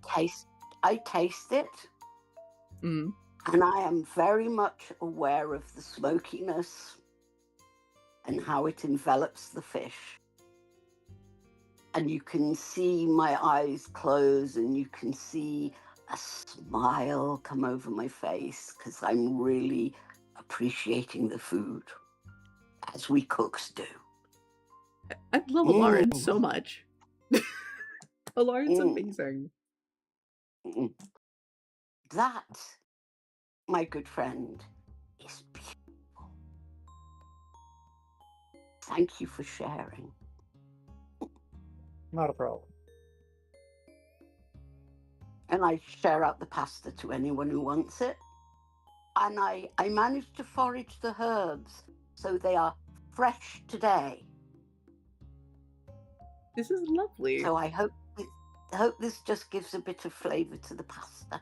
taste it, Mm, and I am very much aware of the smokiness and how it envelops the fish. And you can see my eyes close, and you can see a smile come over my face, because I'm really appreciating the food, as we cooks do. I love Alarin so much. Alarin's amazing. That, my good friend, is beautiful. Thank you for sharing. Not a problem. And I share out the pasta to anyone who wants it. And I managed to forage the herbs, so they are fresh today. This is lovely. So I hope this just gives a bit of flavour to the pasta.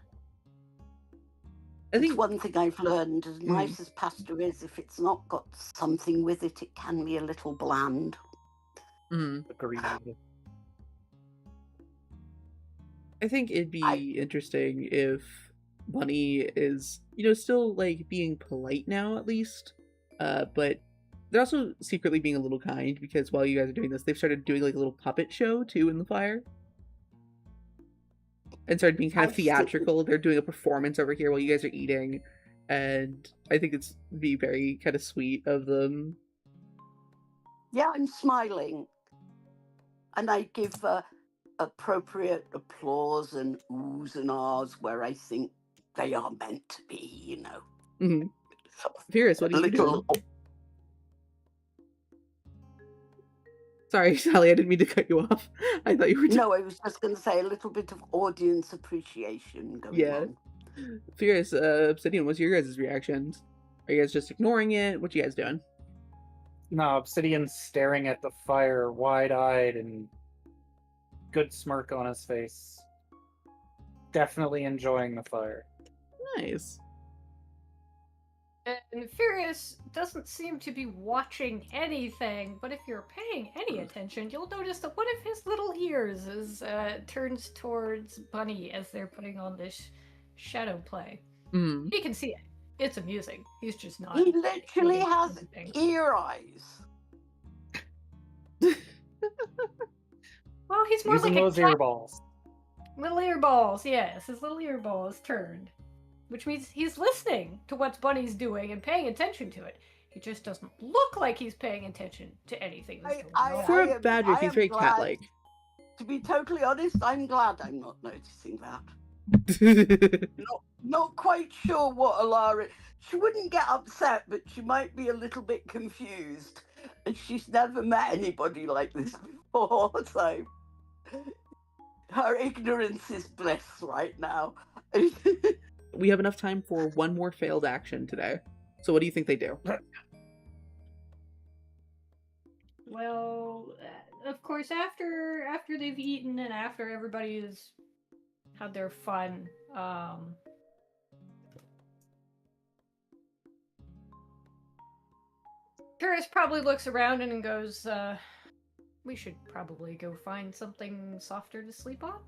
I think It's one thing I've learned, as nice as pasta is, if it's not got something with it, it can be a little bland. Agreed. I think it'd be interesting if Bunny is, still like being polite now at least, but they're also secretly being a little kind, because while you guys are doing this, they've started doing like a little puppet show too in the fire, and started being kind of theatrical. They're doing a performance over here while you guys are eating, and I think it's be very kind of sweet of them. Yeah, I'm smiling, and I give appropriate applause and oohs and ahs where I think they are meant to be, Mm-hmm. Furious, what are you doing? Sorry, Sally, I didn't mean to cut you off. I thought you were. No, I was just going to say a little bit of audience appreciation going on. Furious, Obsidian, what's your guys' reactions? Are you guys just ignoring it? What you guys doing? No, Obsidian's staring at the fire, wide-eyed, and good smirk on his face. Definitely enjoying the fire. Nice. And Furious doesn't seem to be watching anything, but if you're paying any attention, you'll notice that one of his little ears is turns towards Bunny as they're putting on this shadow play. He can see it. It's amusing. He's just not. He literally has ear eyes. Well, he's more using like those a ear balls. Little ear balls, yes. His little ear balls turned. which means he's listening to what Bunny's doing and paying attention to it. He just doesn't look like he's paying attention to anything that's going on. For a badger, I he's am very glad. cat-like. To be totally honest, I'm glad I'm not noticing that. Not quite sure what Alara. She wouldn't get upset, but she might be a little bit confused, and she's never met anybody like this before. So her ignorance is bliss right now. We have enough time for one more failed action today. So what do you think they do? Well, of course, after they've eaten and after everybody's had their fun, Paris probably looks around and goes, we should probably go find something softer to sleep on.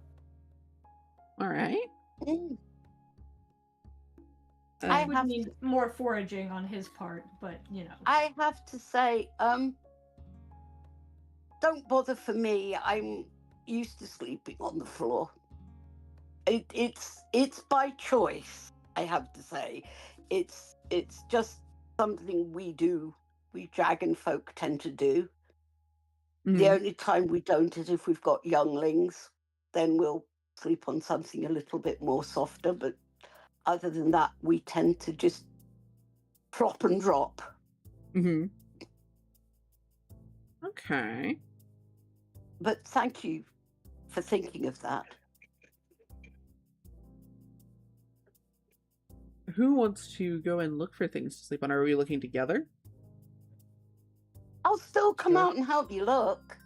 All right. I would need more foraging on his part, but you know. I have to say, don't bother for me. I'm used to sleeping on the floor. It's by choice. I have to say, it's just something we do. We dragon folk tend to do. The only time we don't is if we've got younglings. Then we'll sleep on something a little bit more softer. But other than that, we tend to just plop and drop. Mm-hmm. Okay. But thank you for thinking of that. Who wants to go and look for things to sleep on? Are we looking together? I'll still come out and help you look.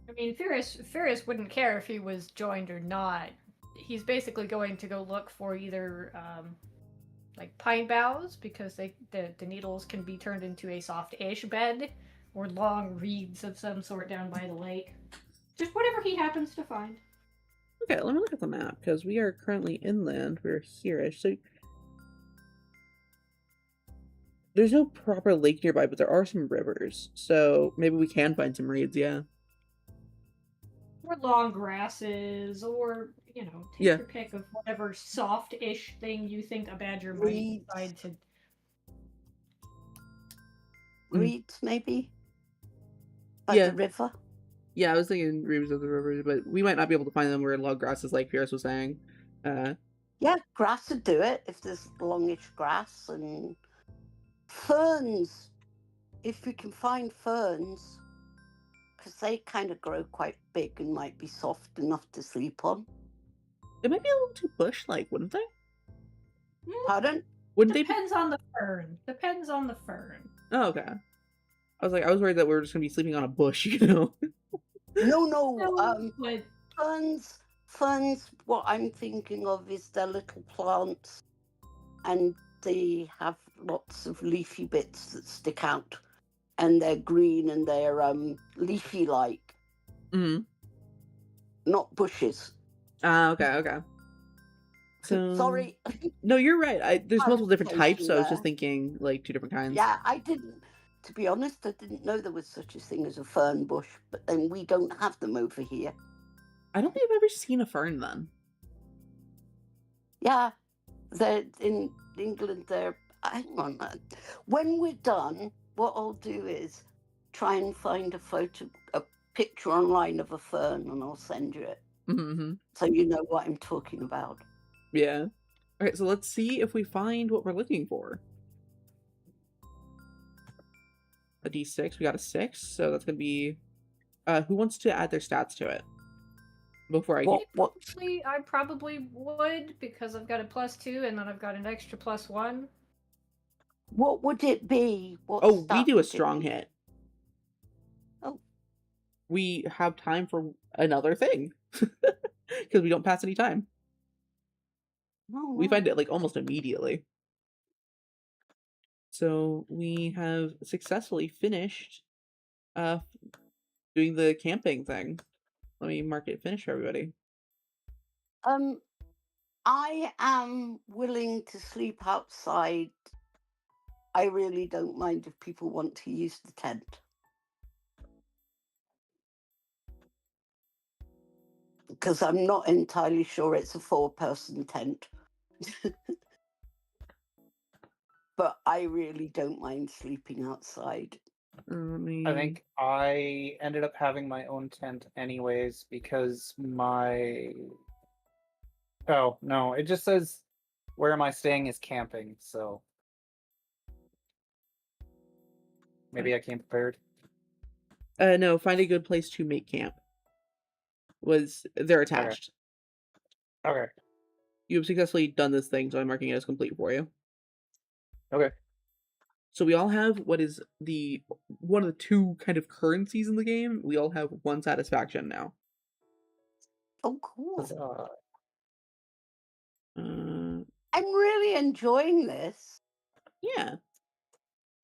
I mean, Ferris wouldn't care if he was joined or not. He's basically going to go look for either like pine boughs, because the needles can be turned into a soft ash bed, or long reeds of some sort down by the lake. Just whatever he happens to find. Okay, let me look at the map, because we are currently inland. We're here-ish, so there's no proper lake nearby, but there are some rivers, so maybe we can find some reeds, yeah. Or long grasses, or, you know, take your pick of whatever soft-ish thing you think a badger might decide to... Reeds, maybe? By the river? Yeah, I was thinking reeds of the river, but we might not be able to find them where log grasses, like Pierce was saying. Yeah, grass would do it, if there's longish grass, and ferns. If we can find ferns, because they kind of grow quite big and might be soft enough to sleep on. They might be a little too bush-like, wouldn't they? Pardon? Depends on the fern. Depends on the fern. Oh, okay. I was worried that we were just going to be sleeping on a bush, you know? No. Ferns, what I'm thinking of is they're little plants, and they have lots of leafy bits that stick out, and they're green and they're leafy-like. Mm-hmm. Not bushes. Okay. So, sorry. No, you're right. There's multiple different types, so I was just thinking like two different kinds. Yeah, to be honest, I didn't know there was such a thing as a fern bush, but then we don't have them over here. I don't think I've ever seen a fern then. Yeah, they're in England. Hang on. When we're done, what I'll do is try and find a picture online of a fern, and I'll send you it. Mm-hmm. So you know what I'm talking about. Yeah. All right, so let's see if we find what we're looking for. A D6, we got a 6, so that's going to be... who wants to add their stats to it? Before I get... Actually, I probably would, because I've got a +2, and then I've got an extra +1. What would it be? We do a strong hit. Oh. We have time for another thing. Because we don't pass any time. No. We find it like almost immediately. So we have successfully finished doing the camping thing. Let me mark it finished for everybody. I am willing to sleep outside. I really don't mind if people want to use the tent. Because I'm not entirely sure it's a 4-person tent. But I really don't mind sleeping outside. I think I ended up having my own tent anyways because my... Oh, no, it just says where am I staying is camping, so... Maybe I came prepared. No, find a good place to make camp. They're attached. Okay. You have successfully done this thing, so I'm marking it as complete for you. Okay. So we all have what is one of the two kind of currencies in the game. We all have 1 satisfaction now. Oh, cool. Huzzah. Uh, I'm really enjoying this. yeah.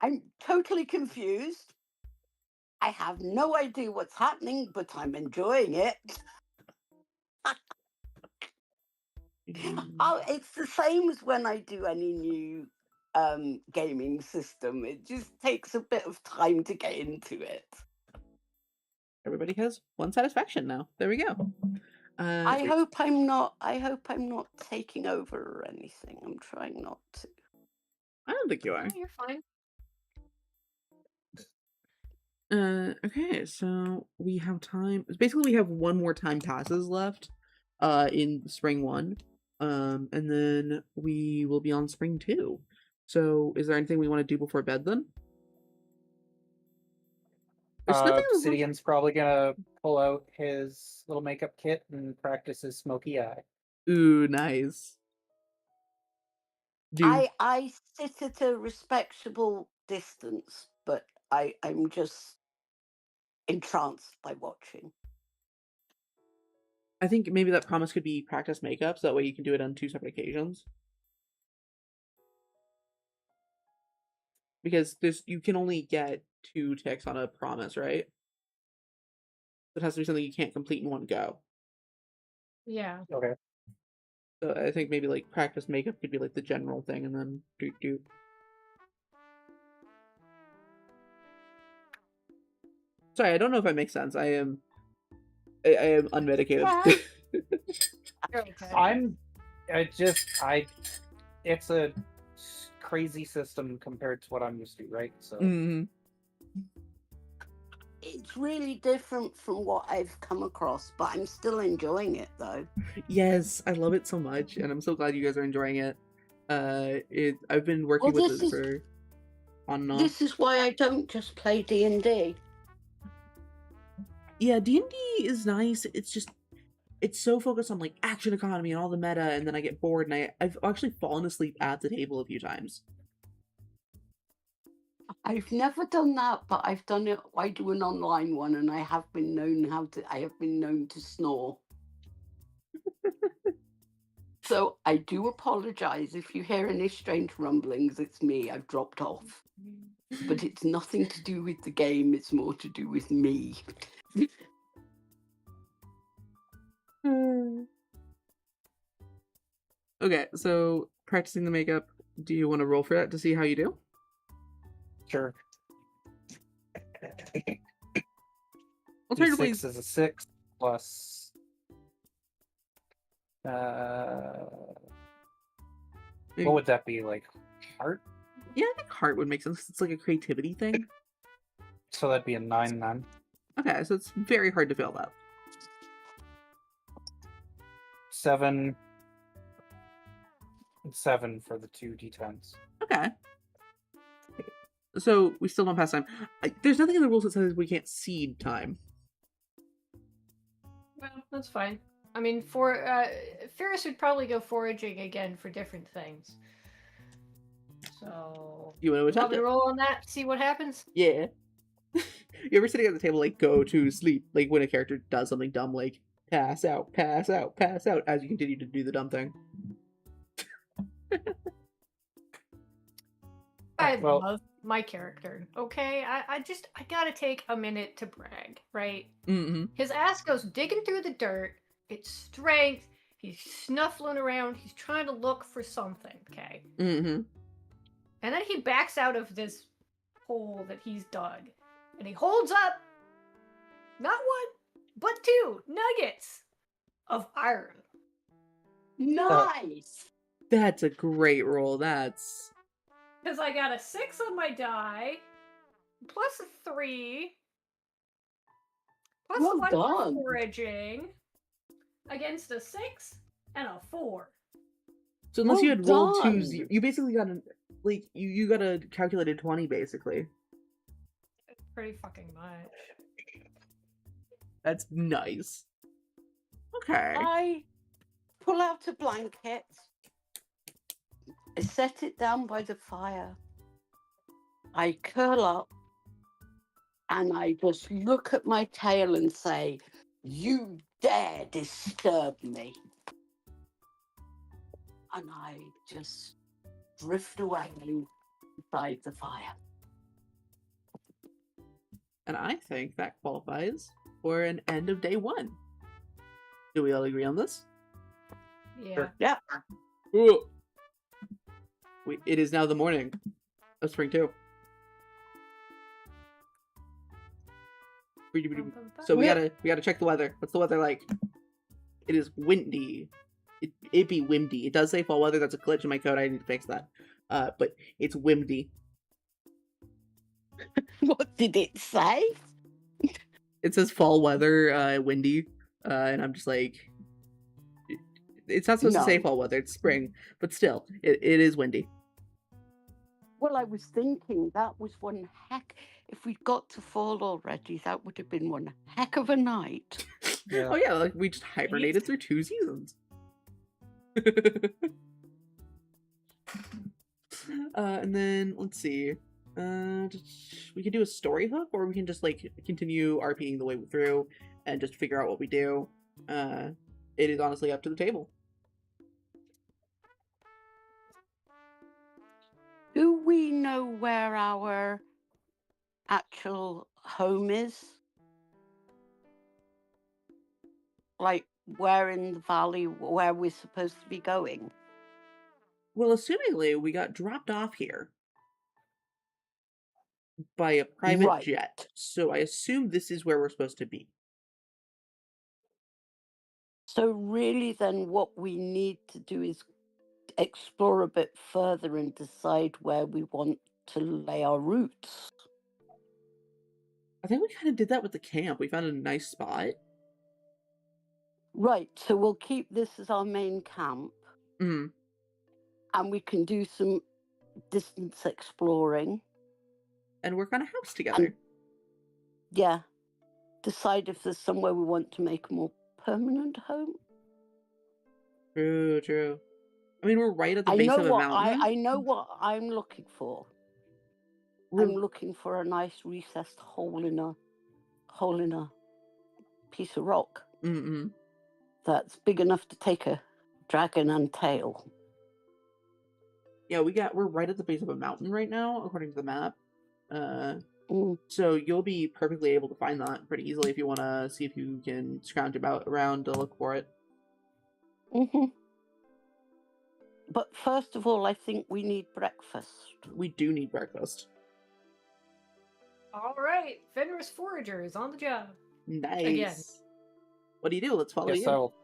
I'm totally confused. I have no idea what's happening, but I'm enjoying it. Oh, it's the same as when I do any new gaming system. It just takes a bit of time to get into it. Everybody has 1 satisfaction now. There we go. I hope I'm not taking over or anything. I'm trying not to. I don't think you are. No, you're fine. Okay, so we have time. Basically, we have 1 more time passes left in spring 1. And then we will be on spring 2. So is there anything we want to do before bed then? Obsidian's probably gonna pull out his little makeup kit and practice his smoky eye. Ooh, nice. I sit at a respectable distance, but I'm just entranced by watching. I think maybe that promise could be practice makeup, so that way you can do it on 2 separate occasions. Because you can only get 2 ticks on a promise, right? It has to be something you can't complete in 1 go. Yeah. Okay. So I think maybe like practice makeup could be like the general thing, and then do. Sorry, I don't know if that makes sense. I am unmedicated. You're okay. It's a crazy system compared to what I'm used to, right? So It's really different from what I've come across, but I'm still enjoying it though. Yes, I love it so much, and I'm so glad you guys are enjoying it. I've been working with it for on and off. This is why I don't just play D&D. Yeah, D&D is nice. It's so focused on like action economy and all the meta, and then I get bored, and I've actually fallen asleep at the table a few times. I've never done that, but I've done it. I do an online one, and I have been known to snore. So I do apologize if you hear any strange rumblings. It's me. I've dropped off, but it's nothing to do with the game. It's more to do with me. Okay, so practicing the makeup. Do you want to roll for that to see how you do? Sure. Alternatively, 6 is a 6 plus. What would that be, like heart? Yeah, I think heart would make sense. It's like a creativity thing. So that'd be a 9 then. Okay, so it's very hard to fail that. 7 for the 2 d10s. Okay. So we still don't pass time. There's nothing in the rules that says we can't seed time. Well, that's fine. I mean, Ferris would probably go foraging again for different things. So You want to attempt probably it? roll on that, see what happens. Yeah. You ever sitting at the table like go to sleep, like when a character does something dumb, like pass out, pass out, pass out, as you continue to do the dumb thing? I love my character. Okay, I gotta take a minute to brag, right? Mm-hmm. His ass goes digging through the dirt. It's strength. He's snuffling around. He's trying to look for something. Okay. Mm-hmm. And then he backs out of this hole that he's dug, and he holds up not 1, but 2 nuggets of iron. Nice. That's a great roll. That's Because I got a 6 on my die, plus a 3, plus Well 1 for done. foraging, against a 6 and a 4. so unless you Well had rolled two, done. you basically got you got a calculated 20 basically. It's pretty fucking much. That's nice. Okay. I pull out a blanket. I set it down by the fire. I curl up and I just look at my tail and say, "You dare disturb me." And I just drift away beside the fire. And I think that qualifies for an end of day 1. Do we all agree on this? Yeah. Sure. Yeah. Ooh. It is now the morning of spring 2. So we Yeah. gotta check the weather. What's the weather like? It is windy. It be windy. It does say fall weather. That's a glitch in my code. I need to fix that. But it's windy. What did it say? It says fall weather, windy, and I'm just like, it's not supposed to say No. fall weather. It's spring, but still, it is windy. Well, I was thinking that was one heck. If we'd got to fall already, that would have been one heck of a night. Yeah. Oh yeah, like we just hibernated through 2 seasons. And then let's see. We can do a story hook, or we can just like continue RPing the way through and just figure out what we do. It is honestly up to the table. Do we know where our actual home is? Like, where in the valley, where we're supposed to be going? Well, assumingly, we got dropped off here by a private Right. jet, so I assume this is where we're supposed to be. So really then what we need to do is explore a bit further and decide where we want to lay our roots. I think we kind of did that with the camp. We found a nice spot. Right, so we'll keep this as our main camp Mm. and we can do some distance exploring. And work on a house together. Yeah, decide if there's somewhere we want to make a more permanent home. True, true. I mean, we're right at the base of a mountain. I know what I'm looking for. I'm looking for a nice recessed hole in a piece of rock Mm-mm. that's big enough to take a dragon and tail. Yeah, we're right at the base of a mountain right now, according to the map. Mm. So you'll be perfectly able to find that pretty easily if you want to see if you can scrounge about around to look for it. Mm-hmm. But first of all, I think we need breakfast. We do need breakfast. All right, Fenris Forager is on the job. Nice. Again. What do you do? Let's follow Yes, you. I will.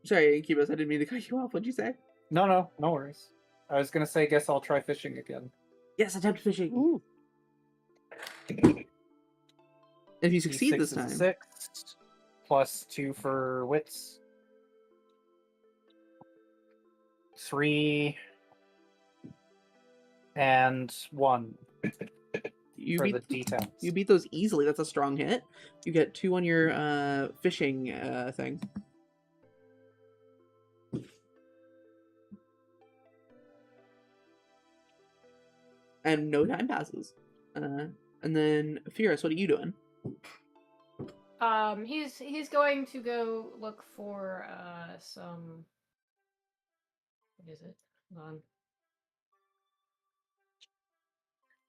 Sorry, Kibos, I didn't mean to cut you off. What'd you say? No worries. I was gonna say, guess I'll try fishing again. Yes, attempt fishing. Ooh. If you succeed D6 this is a time. 6, plus 2 for wits. 3 and 1 You for beat, the D10s. you beat those easily. That's a strong hit. You get 2 on your fishing thing. And no time passes. And then Fierce, what are you doing? He's going to go look for some. What is it? Hold on.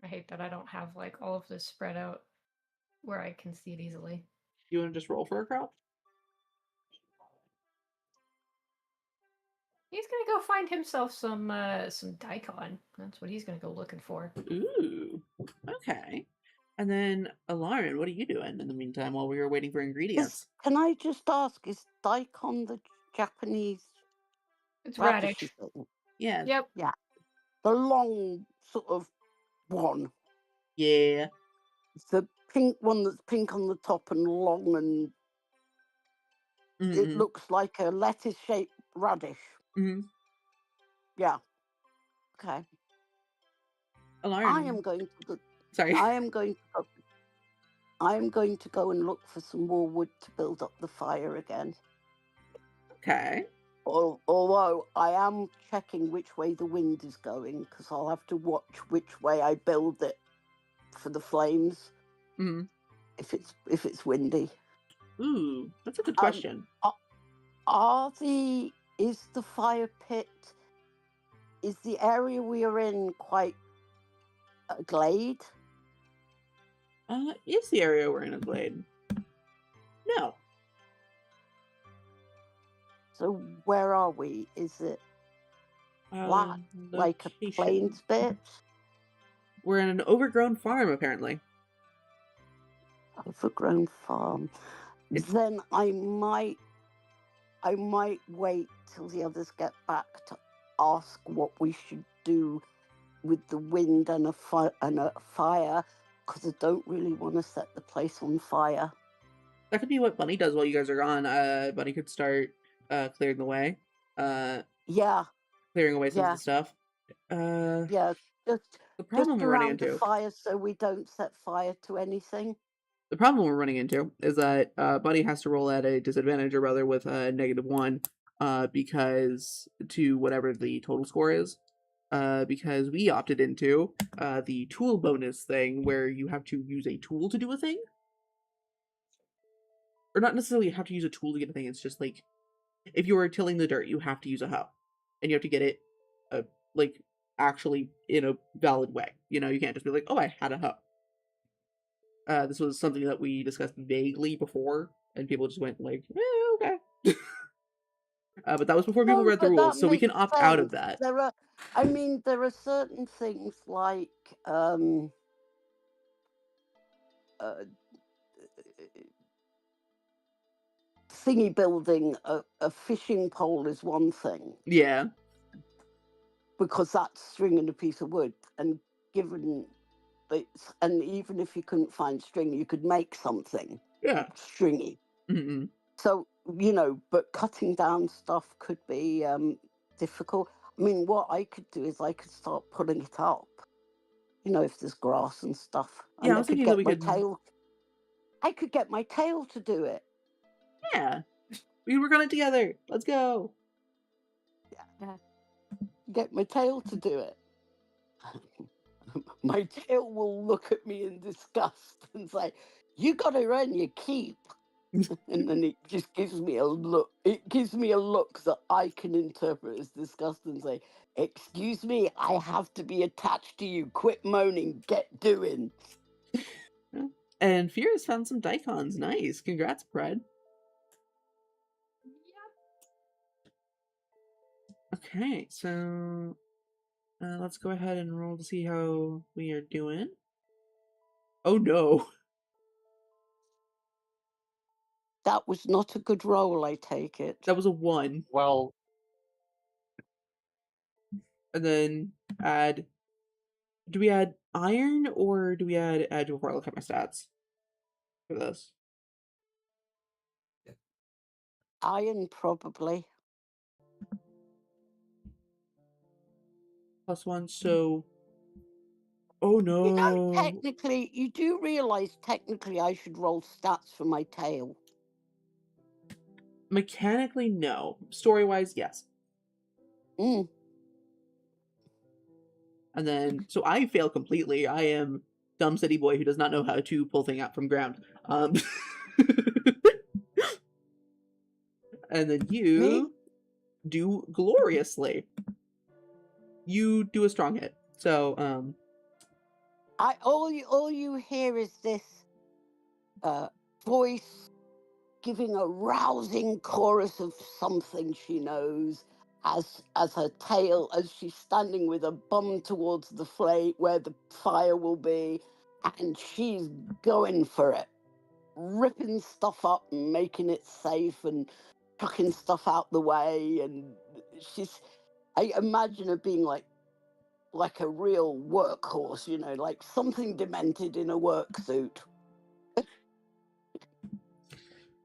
I hate that I don't have like all of this spread out where I can see it easily. You want to just roll for a crowd? He's gonna go find himself some daikon. That's what he's gonna go looking for. Ooh, okay. And then, Lauren, what are you doing in the meantime while we were waiting for ingredients? Can I just ask, is daikon the Japanese It's radish? radish. Yeah. Yep. Yeah, the long sort of one. Yeah. The pink one that's pink on the top and long, and it Mm-hmm. looks like a lettuce-shaped radish. Mm-hmm. Yeah. Okay. I Lauren. am going to go, Sorry. I am going to go, I am going to go and look for some more wood to build up the fire again. Okay. Although I am checking which way the wind is going, because I'll have to watch which way I build it for the flames Mm-hmm. if it's windy. Ooh, that's a good Um, question. is the fire pit, is the area we are in quite a glade? Is the area we're in a glade? No. So where are we? Is it flat, like a Location. plains bit? We're in an overgrown farm, apparently. Overgrown farm. It's- Then I might wait till the others get back to ask what we should do with the wind and a fire, because I don't really want to set the place on fire. That could be what Bunny does while you guys are gone. Bunny could start clearing the way. Yeah, Clearing away some of yeah, the stuff. yeah. Just The problem we're running around the into. fire so we don't set fire to anything. The problem we're running into is that Bunny has to roll at a disadvantage, or rather with a -1, because to whatever the total score is. Because we opted into the tool bonus thing where you have to use a tool to do a thing. Or not necessarily have to use a tool to get a thing, it's just like, if you were tilling the dirt, you have to use a hoe. And you have to get it, like, actually in a valid way. You know, you can't just be like, oh, I had a hoe. This was something that we discussed vaguely before, and people just went like, okay. But that was before people No, read the but that rules, so we can makes opt out of sense. that. There are certain things like uh, thingy building a fishing pole is one thing, Yeah. because that's stringing a piece of wood, and given and even if you couldn't find string, you could make something Yeah. stringy. Mm-mm. So, but cutting down stuff could be difficult. I mean, what I could do is I could start pulling it up, if there's grass and stuff, Yeah, and I I was could thinking that get we my could. tail. I could get my tail to do it. Yeah. We work on it together. Let's go. Yeah. Get my tail to do it. My tail will look at me in disgust and say, "You got to earn your keep." And then it just gives me a look. It gives me a look that I can interpret as disgust and say, "Excuse me, I have to be attached to you. Quit moaning. Get doing." And Fear has found some daikons. Nice. Congrats, Brad. Okay, so let's go ahead and roll to see how we are doing. Oh no. That was not a good roll, I take it. That was a 1. Well, And then add. Do we add iron or do we add edge before I look at my stats for this? Iron, probably. +1, so. Oh no. Technically, you do realize technically I should roll stats for my tail. Mechanically, no. Story-wise, yes. Mm. And then, so I fail completely. I am dumb city boy who does not know how to pull thing out from ground. And then you Me? do gloriously. You do a strong hit. So, All you hear is this voice giving a rousing chorus of something she knows, as her tail, as she's standing with her bum towards the flame where the fire will be, and she's going for it, ripping stuff up and making it safe and chucking stuff out the way. And I imagine her being like a real workhorse, like something demented in a work suit.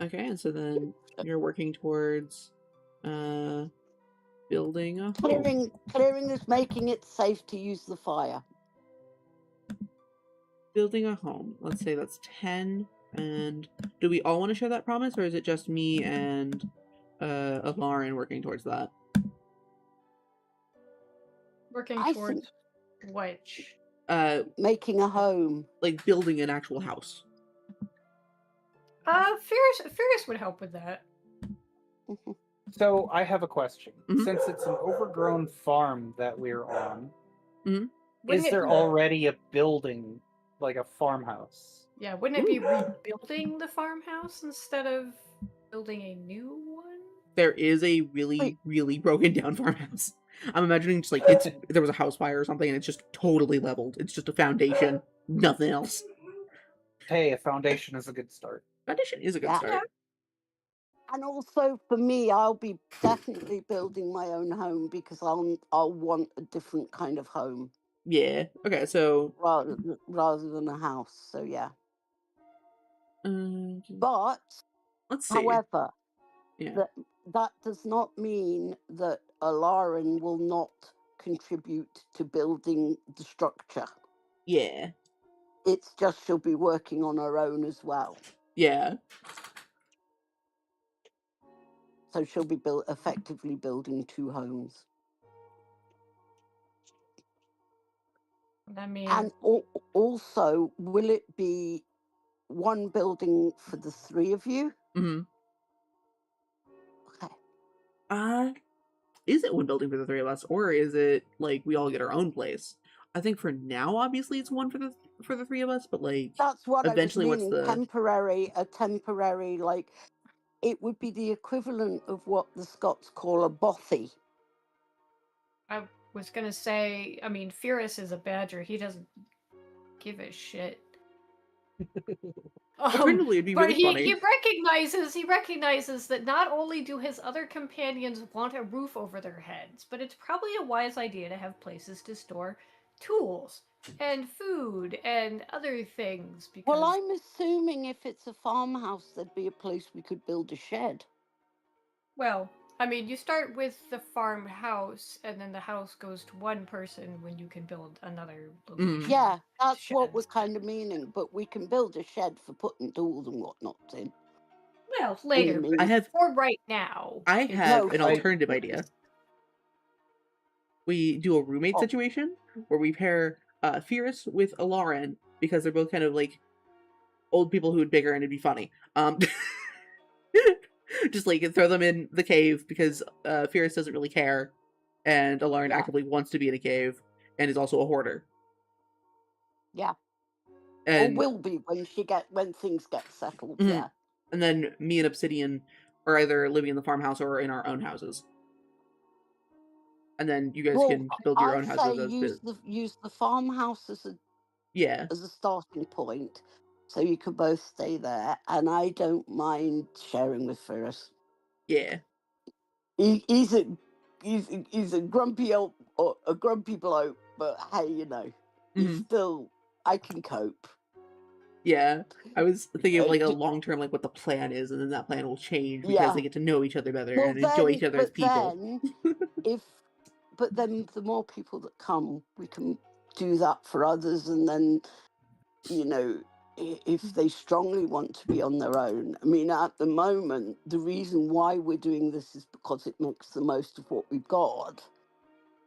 Okay, and so then you're working towards building a home. Clearing is making it safe to use the fire. Building a home. Let's say that's 10. And do we all want to share that promise, or is it just me and Lauren working towards that? Working I towards which? Making a home. Like building an actual house. Fierce would help with that. So I have a question. Mhm. Since it's an overgrown farm that we're on, Wouldn't is it there be- already a building, like a farmhouse? Yeah, wouldn't it be rebuilding the farmhouse instead of building a new one? There is a really, Wait. really broken down farmhouse. I'm imagining just like there was a house fire or something and it's just totally leveled. It's just a foundation, nothing else. Hey, a foundation is a good start. Foundation is a good Yeah. start. And also for me, I'll be definitely building my own home because I'll want a different kind of home Yeah. Okay, so rather than a house. So yeah. But let's see. however, Yeah. that does not mean that Alarin will not contribute to building the structure. Yeah. It's just she'll be working on her own as well. Yeah. So she'll be effectively building two homes. I mean, And also, will it be one building for the three of you? Mm-hmm. Okay. Is it one building for the three of us, or is it like we all get our own place? I think for now, obviously, it's one for the three of us, but like That's what eventually, I was meaning. what's the A temporary, like it would be the equivalent of what the Scots call a bothy. I was gonna say, I mean, Fierce is a badger. He doesn't give a shit. Alternatively, it'd be But really funny. he recognizes that not only do his other companions want a roof over their heads, but it's probably a wise idea to have places to store tools and food and other things. Because Well, I'm assuming if it's a farmhouse, there'd be a place we could build a shed. well, I mean, you start with the farmhouse, and then the house goes to one person when you can build another location. Yeah, that's what Sheds. we're kind of meaning. But we can build a shed for putting tools and whatnot in. Well, later. mean- But I have for right now. I it's- have an I- alternative idea. We do a roommate Oh. situation where we pair Fierce with Alarin because they're both kind of like old people who would bigger and it'd be funny. Just like throw them in the cave because Fierce doesn't really care, and Alarin Yeah. actively wants to be in a cave and is also a hoarder. Yeah. And Or will be when things get settled. Mhm. Yeah. and then me and Obsidian are either living in the farmhouse or in our own houses. And then you guys Well, can build your I'd own say houses as use the farmhouse as yeah. a starting point, so you could both stay there. And I don't mind sharing with Ferris. Yeah. He's a grumpy old or a grumpy bloke, but hey, he's Mhm. still I can cope. Yeah. I was thinking of like a Uh, long term, like what the plan is, and then that plan will change because Yeah. they get to know each other better Well, and enjoy each other as but people. then the more people that come, we can do that for others, and then if they strongly want to be on their own. I mean, at the moment, the reason why we're doing this is because it makes the most of what we've got.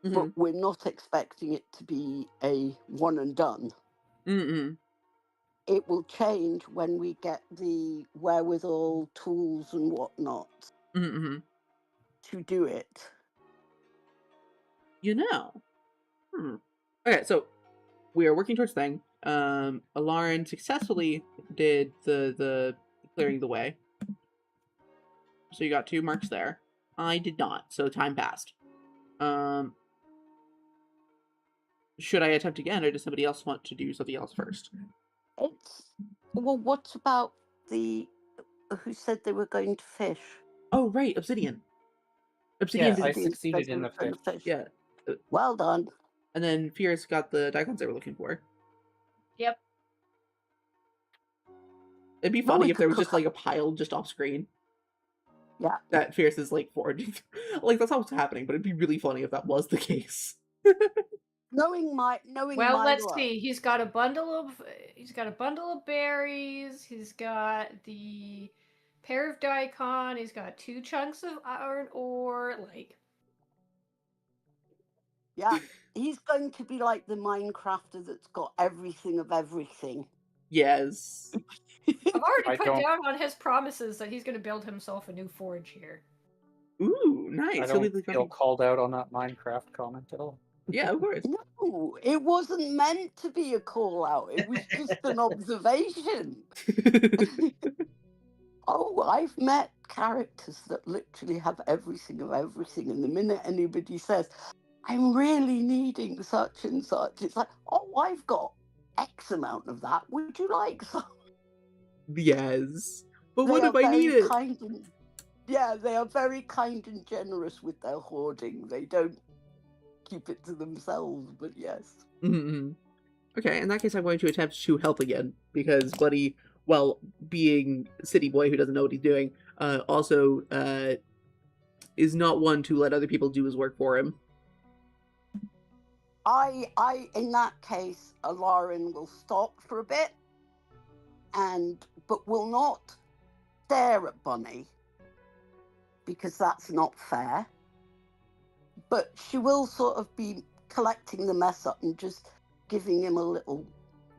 Mhm. But we're not expecting it to be a one and done. Mm-mm. It will change when we get the wherewithal, tools, and whatnot Mm-hmm. to do it. Okay, so we are working towards thing. Alarin successfully did the clearing the way. So you got 2 marks there. I did not, so time passed. Should I attempt again, or does somebody else want to do something else first? It's well. What about the who said they were going to fish? Oh, right, Obsidian. Obsidian Yeah, did I it. Obsidian succeeded said in they the were going to fish. Yeah. Well done. And then Fierce got the daikons they were looking for. Yep. It'd be Well, funny we if there could was just cook like a pile just off screen Yeah. that Fierce is like foraging. Like that's not what's happening, but it'd be really funny if that was the case. Knowing my Well, let's luck. see. He's got a bundle of berries. He's got the pair of daikon. He's got 2 chunks of iron ore. Like, Yeah, he's going to be like the Minecrafter that's got everything of everything. Yes. I've already I put don't- down on his promises that he's going to build himself a new forge here. Ooh, I nice. He'll be don't the feel called out on that Minecraft comment at all. Yeah, of course. No, it wasn't meant to be a call out. It was just an observation. Oh, I've met characters that literally have everything of everything, and the minute anybody says, I'm really needing such and such, it's like, oh, I've got X amount of that. Would you like some? Yes. But They what are if I need very it? kind and yeah, they are very kind and generous with their hoarding. They don't keep it to themselves, but yes. Mhm. Okay, in that case, I'm going to attempt to help again because Buddy, well, being city boy who doesn't know what he's doing, also is not one to let other people do his work for him. I in that case, Alarin will stop for a bit but will not stare at Bunny because that's not fair. But she will sort of be collecting the mess up and just giving him a little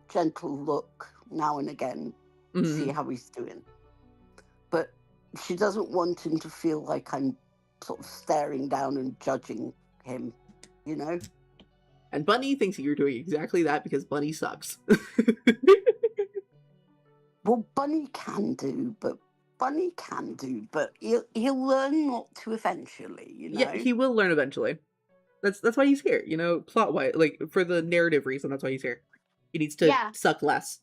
gentle look now and again, see how he's doing. But she doesn't want him to feel like I'm sort of staring down and judging him, you know? And Bunny thinks that you're doing exactly that because Bunny sucks. Well, Bunny can do, but he'll learn not to eventually, you know? Yeah, he will learn eventually. That's why he's here, you know, plot wise, like for the narrative reason. That's why he's here. He needs to suck less.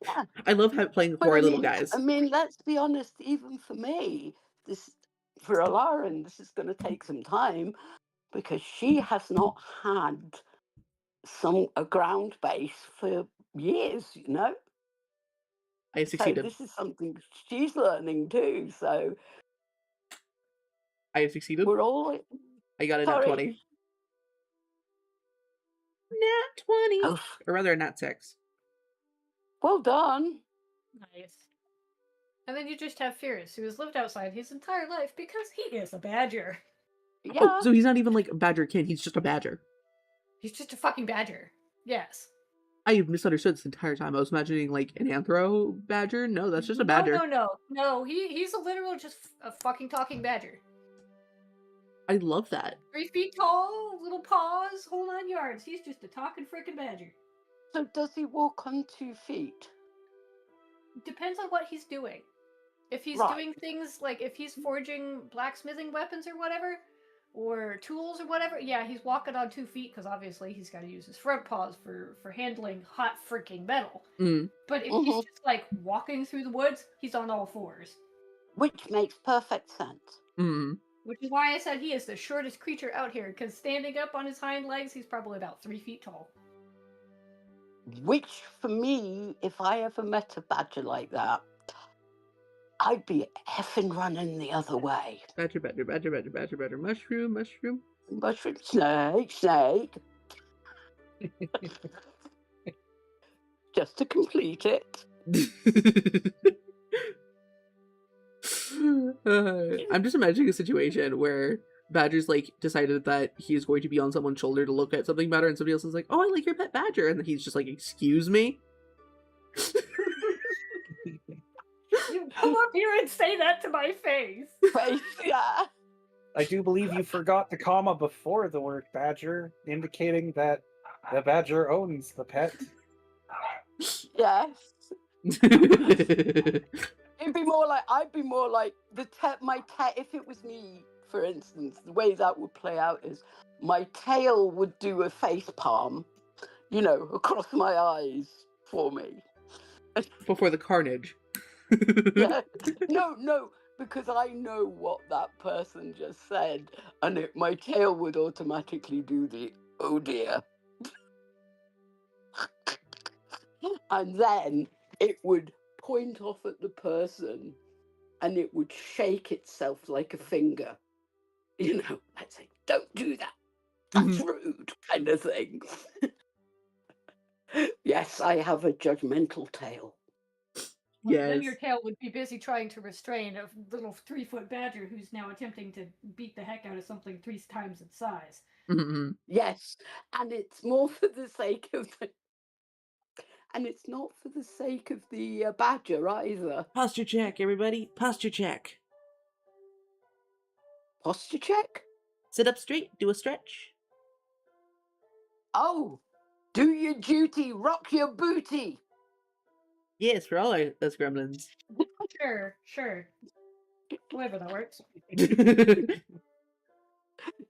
Yeah. I love playing But horrid little guys. I mean, let's be honest. Even for me, for Alarin, this is going to take some time because she has not had a ground base for years, you know. I have So succeeded. this is something she's learning too. So I have succeeded. we're all. I got a nat 20. Nat 20, Oh, or rather a nat 6. well done. Nice. And then you just have Fierce, who has lived outside his entire life because he is a badger. Yeah. Oh, so he's not even like a badger kid. He's just a badger. He's just a fucking badger. Yes. I have misunderstood this entire time. I was imagining like an anthro badger. No, that's just a badger. No. He's a literal just a fucking talking badger. I love that. 3 feet tall, little paws, whole 9 yards. He's just a talking freaking badger. So does he walk on 2 feet? Depends on what he's doing. If he's doing things like if he's forging blacksmithing weapons or whatever, or tools or whatever, yeah, he's walking on 2 feet because obviously he's got to use his front paws for handling hot freaking metal. But if he's just like walking through the woods, he's on all fours. Which makes perfect sense. Which is why I said he is the shortest creature out here, because standing up on his hind legs, he's probably about 3 feet tall. Which, for me, if I ever met a badger like that, I'd be effing running the other way. Badger, mushroom. Mushroom, snake. Just to complete it. I'm just imagining a situation where Badger's like decided that he's going to be on someone's shoulder to look at something better, and somebody else is like, "Oh, I like your pet badger," and then he's just like, "Excuse me." You come up here and say that to my face. Yeah. I do believe you forgot the comma before the word badger, indicating that the badger owns the pet. Yes. I'd be more like if it was me, for instance, the way that would play out is my tail would do a face palm, you know, across my eyes for me. Before the carnage. Yeah. No, because I know what that person just said, and my tail would automatically do the oh dear. And then it would point off at the person and it would shake itself like a finger. I'd say, don't do that. That's rude, kind of thing. Yes, I have a judgmental tail. Well, Yes. then your tail would be busy trying to restrain a little 3-foot badger who's now attempting to beat the heck out of something 3 times its size. Mm-hmm. Yes, and it's more for the sake of and it's not for the sake of the badger either. Posture check, everybody. Posture check. Posture check? Sit up straight. Do a stretch. Oh, do your duty, rock your booty. Yes, for all us gremlins. Sure. Whatever that works.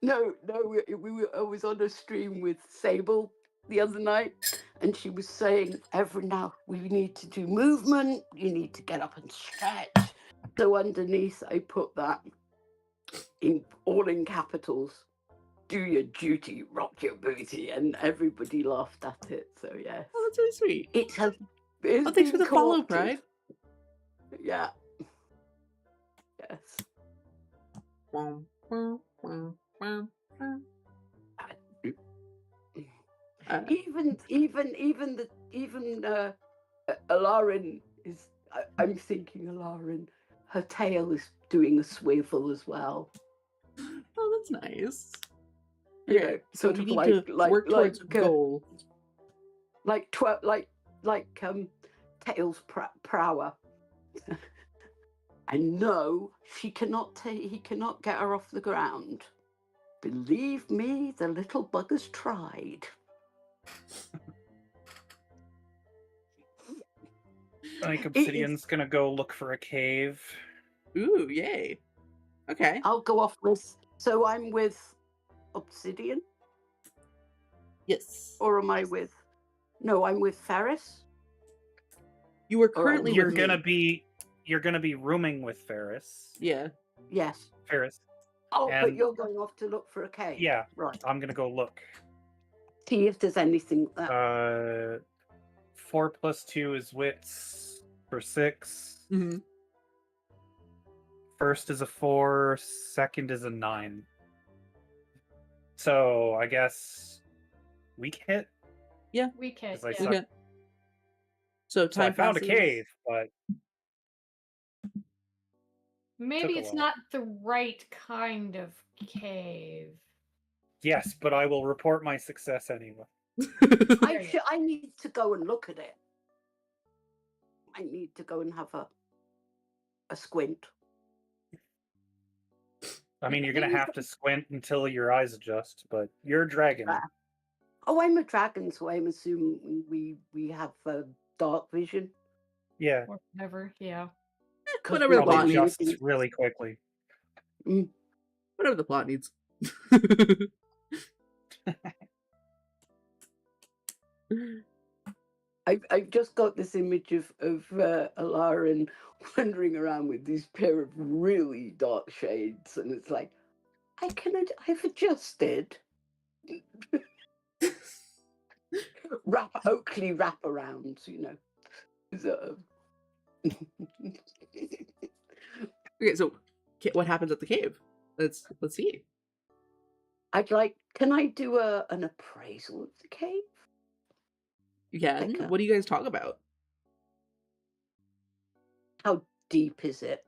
No, I was on a stream with Sable the other night, and she was saying every now we need to do movement, you need to get up and stretch. So underneath I put that all in capitals. Do your duty, rock your booty, and everybody laughed at it. So yes. Oh, that's really sweet. It has Oh, thanks for the follow, Pride. Yeah. Yes. Even Alarin is. I'm thinking Alarin. Her tail is doing a swivel as well. Oh, that's nice. You Okay, know, so sort we of need to work towards goal. Like Tails Prower. And no, he cannot get her off the ground. Believe me, the little bugger's tried. I think Obsidian's gonna go look for a cave. Ooh, yay. Okay. I'll go off with. So I'm with Obsidian? Yes. Or am I with. No, I'm with Ferris. You are currently You're with gonna me. be rooming with Ferris. Yeah. Yes. Ferris. Oh, but And- you're going off to look for a cave. Yeah. Right. I'm gonna go look. See if there's anything there. 4 + 2 is wits for 6. Mm-hmm. First is a 4, second is a 9. So I guess weak hit. We can. 'Cause I Yeah. suck. Okay. So So I time found a passes. cave, but Maybe took a it's while. not the right kind of cave. yes, but I will report my success anyway. I need to go and look at it. I need to go and have a squint. I mean, you're gonna have to squint until your eyes adjust, but you're a dragon. Oh, I'm a dragon, so I'm assuming we have dark vision. Yeah, Or whatever, yeah. Whatever the probably plot needs. adjusts really quickly. Whatever the plot needs. I've just got this image of Alarin wandering around with these pair of really dark shades, and it's like, I've adjusted. Oakley wraparounds, So. Okay, so what happens at the cave? Let's see. Can I do an appraisal of the cave? Yeah. Like What do you guys talk about? How deep is it?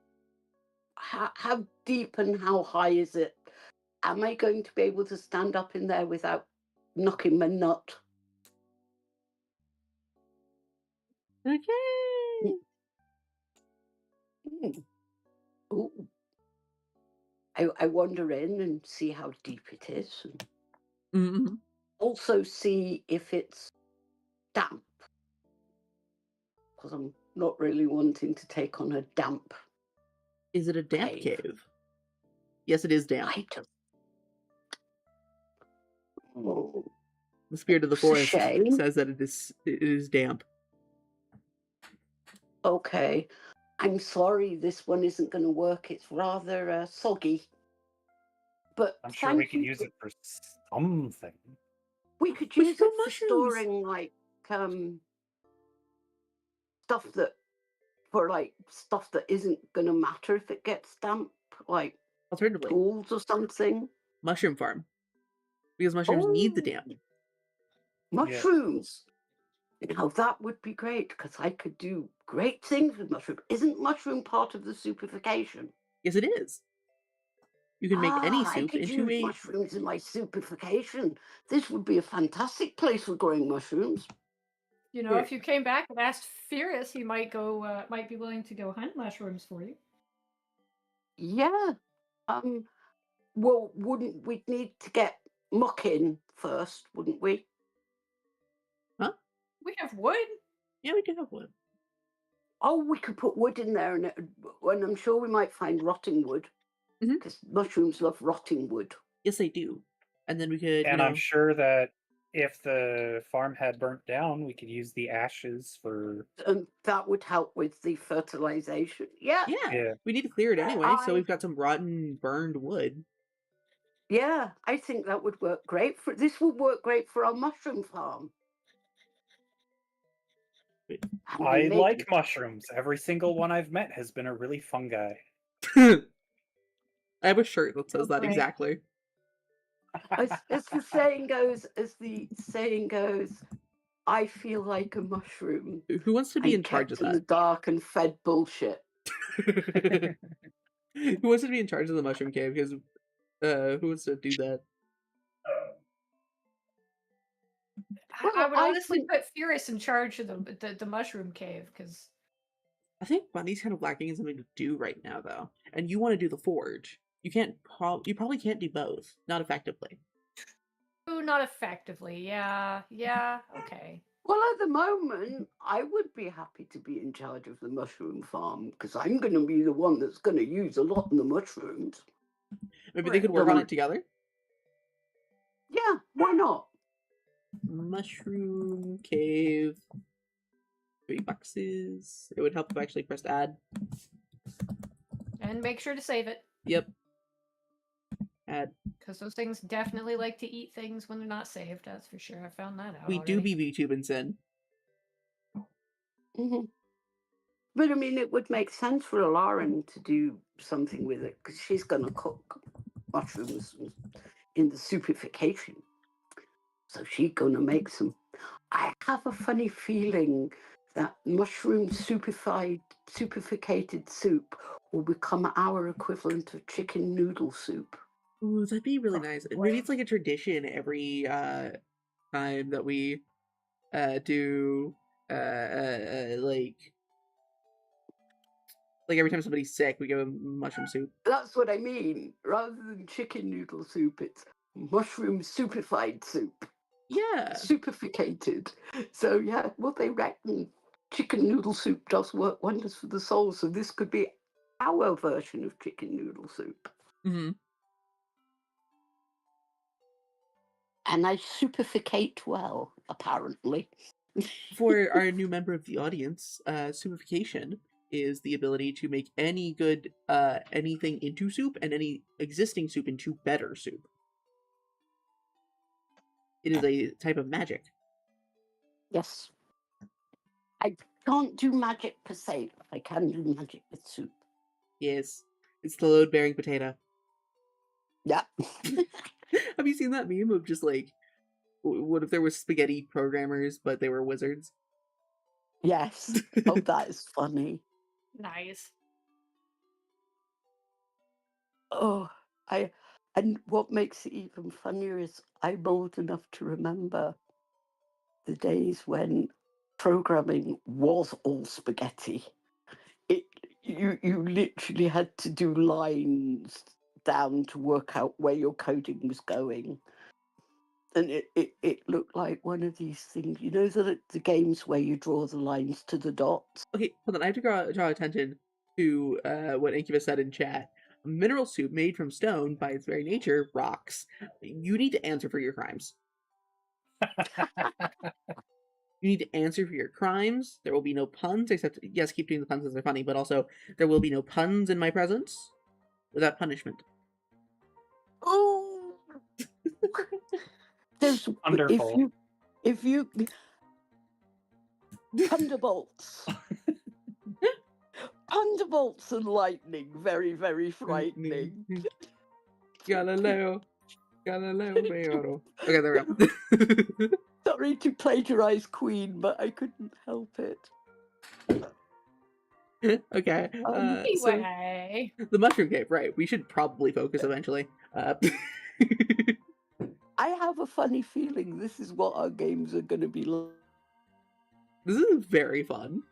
How deep and how high is it? Am I going to be able to stand up in there without knocking my nut? Okay. Ooh. I wander in and see how deep it is. And Mm-hmm. also see if it's damp. Because I'm not really wanting to take on a damp. Is it a damp cave? Yes, it is damp. Oh, The spirit of the it's a forest shame. says that it is damp. Okay. I'm sorry, this one isn't going to work. It's rather soggy. But I'm sure we thank could you. use it for something. We could We use could it grow for mushrooms. storing like stuff that stuff that isn't going to matter if it gets damp, like Alternatively, tools or something. mushroom farm. Because mushrooms need the Oh, damp. mushrooms. Now that would be great because I could do great things with mushroom. Isn't mushroom part of the soupification? Yes, it is. You can make any I soup could into use a. mushrooms in my soupification. This would be a fantastic place for growing mushrooms. You know, if you came back and asked Furious, he might be willing to go hunt mushrooms for you. Yeah. Well, wouldn't we need to get muck in first, wouldn't we? Huh? We have wood. Yeah, we do have one. Oh, we could put wood in there, and I'm sure we might find rotting wood Mhm. because mushrooms love rotting wood. Yes, they do. And then we could, And I'm sure that if the farm had burnt down, we could use the ashes for. And that would help with the fertilization. Yeah. Yeah, we need to clear it anyway, so we've got some rotten, burned wood. Yeah, I think that would work great for. This would work great for our mushroom farm. And I maybe- like mushrooms. Every single one I've met has been a really fun guy. I have a shirt that says that Great. exactly. as the saying goes, I feel like a mushroom. Who wants to be I'm in charge of kept in the that? dark and fed bullshit. Who wants to be in charge of the mushroom cave? Because who wants to do that? Well, I would I honestly think- put Furious in charge of the mushroom cave because I think Bunny's kind of lacking in something to do right now, though. And you want to do the forge. You can't. You probably can't do both. Not effectively. not effectively. Yeah, okay. Well, at the moment, I would be happy to be in charge of the mushroom farm because I'm going to be the one that's going to use a lot of the mushrooms. Maybe they could work on it together. Yeah, why not? Mushroom cave. 3 boxes. It would help if I actually pressed add. And make sure to save it. Yep. Add. Because those things definitely like to eat things when they're not saved. That's for sure. I found that out. We already. do be YouTube and sin. Mm-hmm. But I mean, it would make sense for Lauren to do something with it because she's going to cook mushrooms in the soupification. So she's going to make some. I have a funny feeling that mushroom soupificated soup will become our equivalent of chicken noodle soup. Ooh, that'd be really nice. Maybe it's like a tradition every time that we do like every time somebody's sick, we give them mushroom soup. That's what I mean. Rather than chicken noodle soup, it's mushroom soupified soup. Yeah. Soupificated. So yeah, well, they reckon chicken noodle soup does work wonders for the soul. So this could be our version of chicken noodle soup. Mm-hmm. And I soupificate well, apparently. For our new member of the audience, soupification is the ability to make any good anything into soup and any existing soup into better soup. It is a type of magic. Yes. I can't do magic per se, but I can do magic with soup. Yes. It's the load-bearing potato. Yeah. Have you seen that meme of just like, what if there was spaghetti programmers, but they were wizards? Yes. Oh, that is funny. Nice. Oh, and what makes it even funnier is I'm old enough to remember the days when programming was all spaghetti. You literally had to do lines down to work out where your coding was going. And it looked like one of these things, you know, the games where you draw the lines to the dots. Okay, hold on. I have to draw attention to what Incubus said in chat. Mineral soup made from stone by its very nature rocks. You need to answer for your crimes. You need to answer for your crimes. There will be no puns, except, yes, keep doing the puns as they're funny, but also there will be no puns in my presence without punishment. Oh, there's Wonderful. if you thunderbolts, thunderbolts and lightning, very very frightening. Galileo Mayoro. Okay, there we go. Sorry to plagiarize Queen, but I couldn't help it. Okay. So Anyway, the Mushroom Cave, right? We should probably focus eventually. I have a funny feeling this is what our games are going to be like. This is very fun.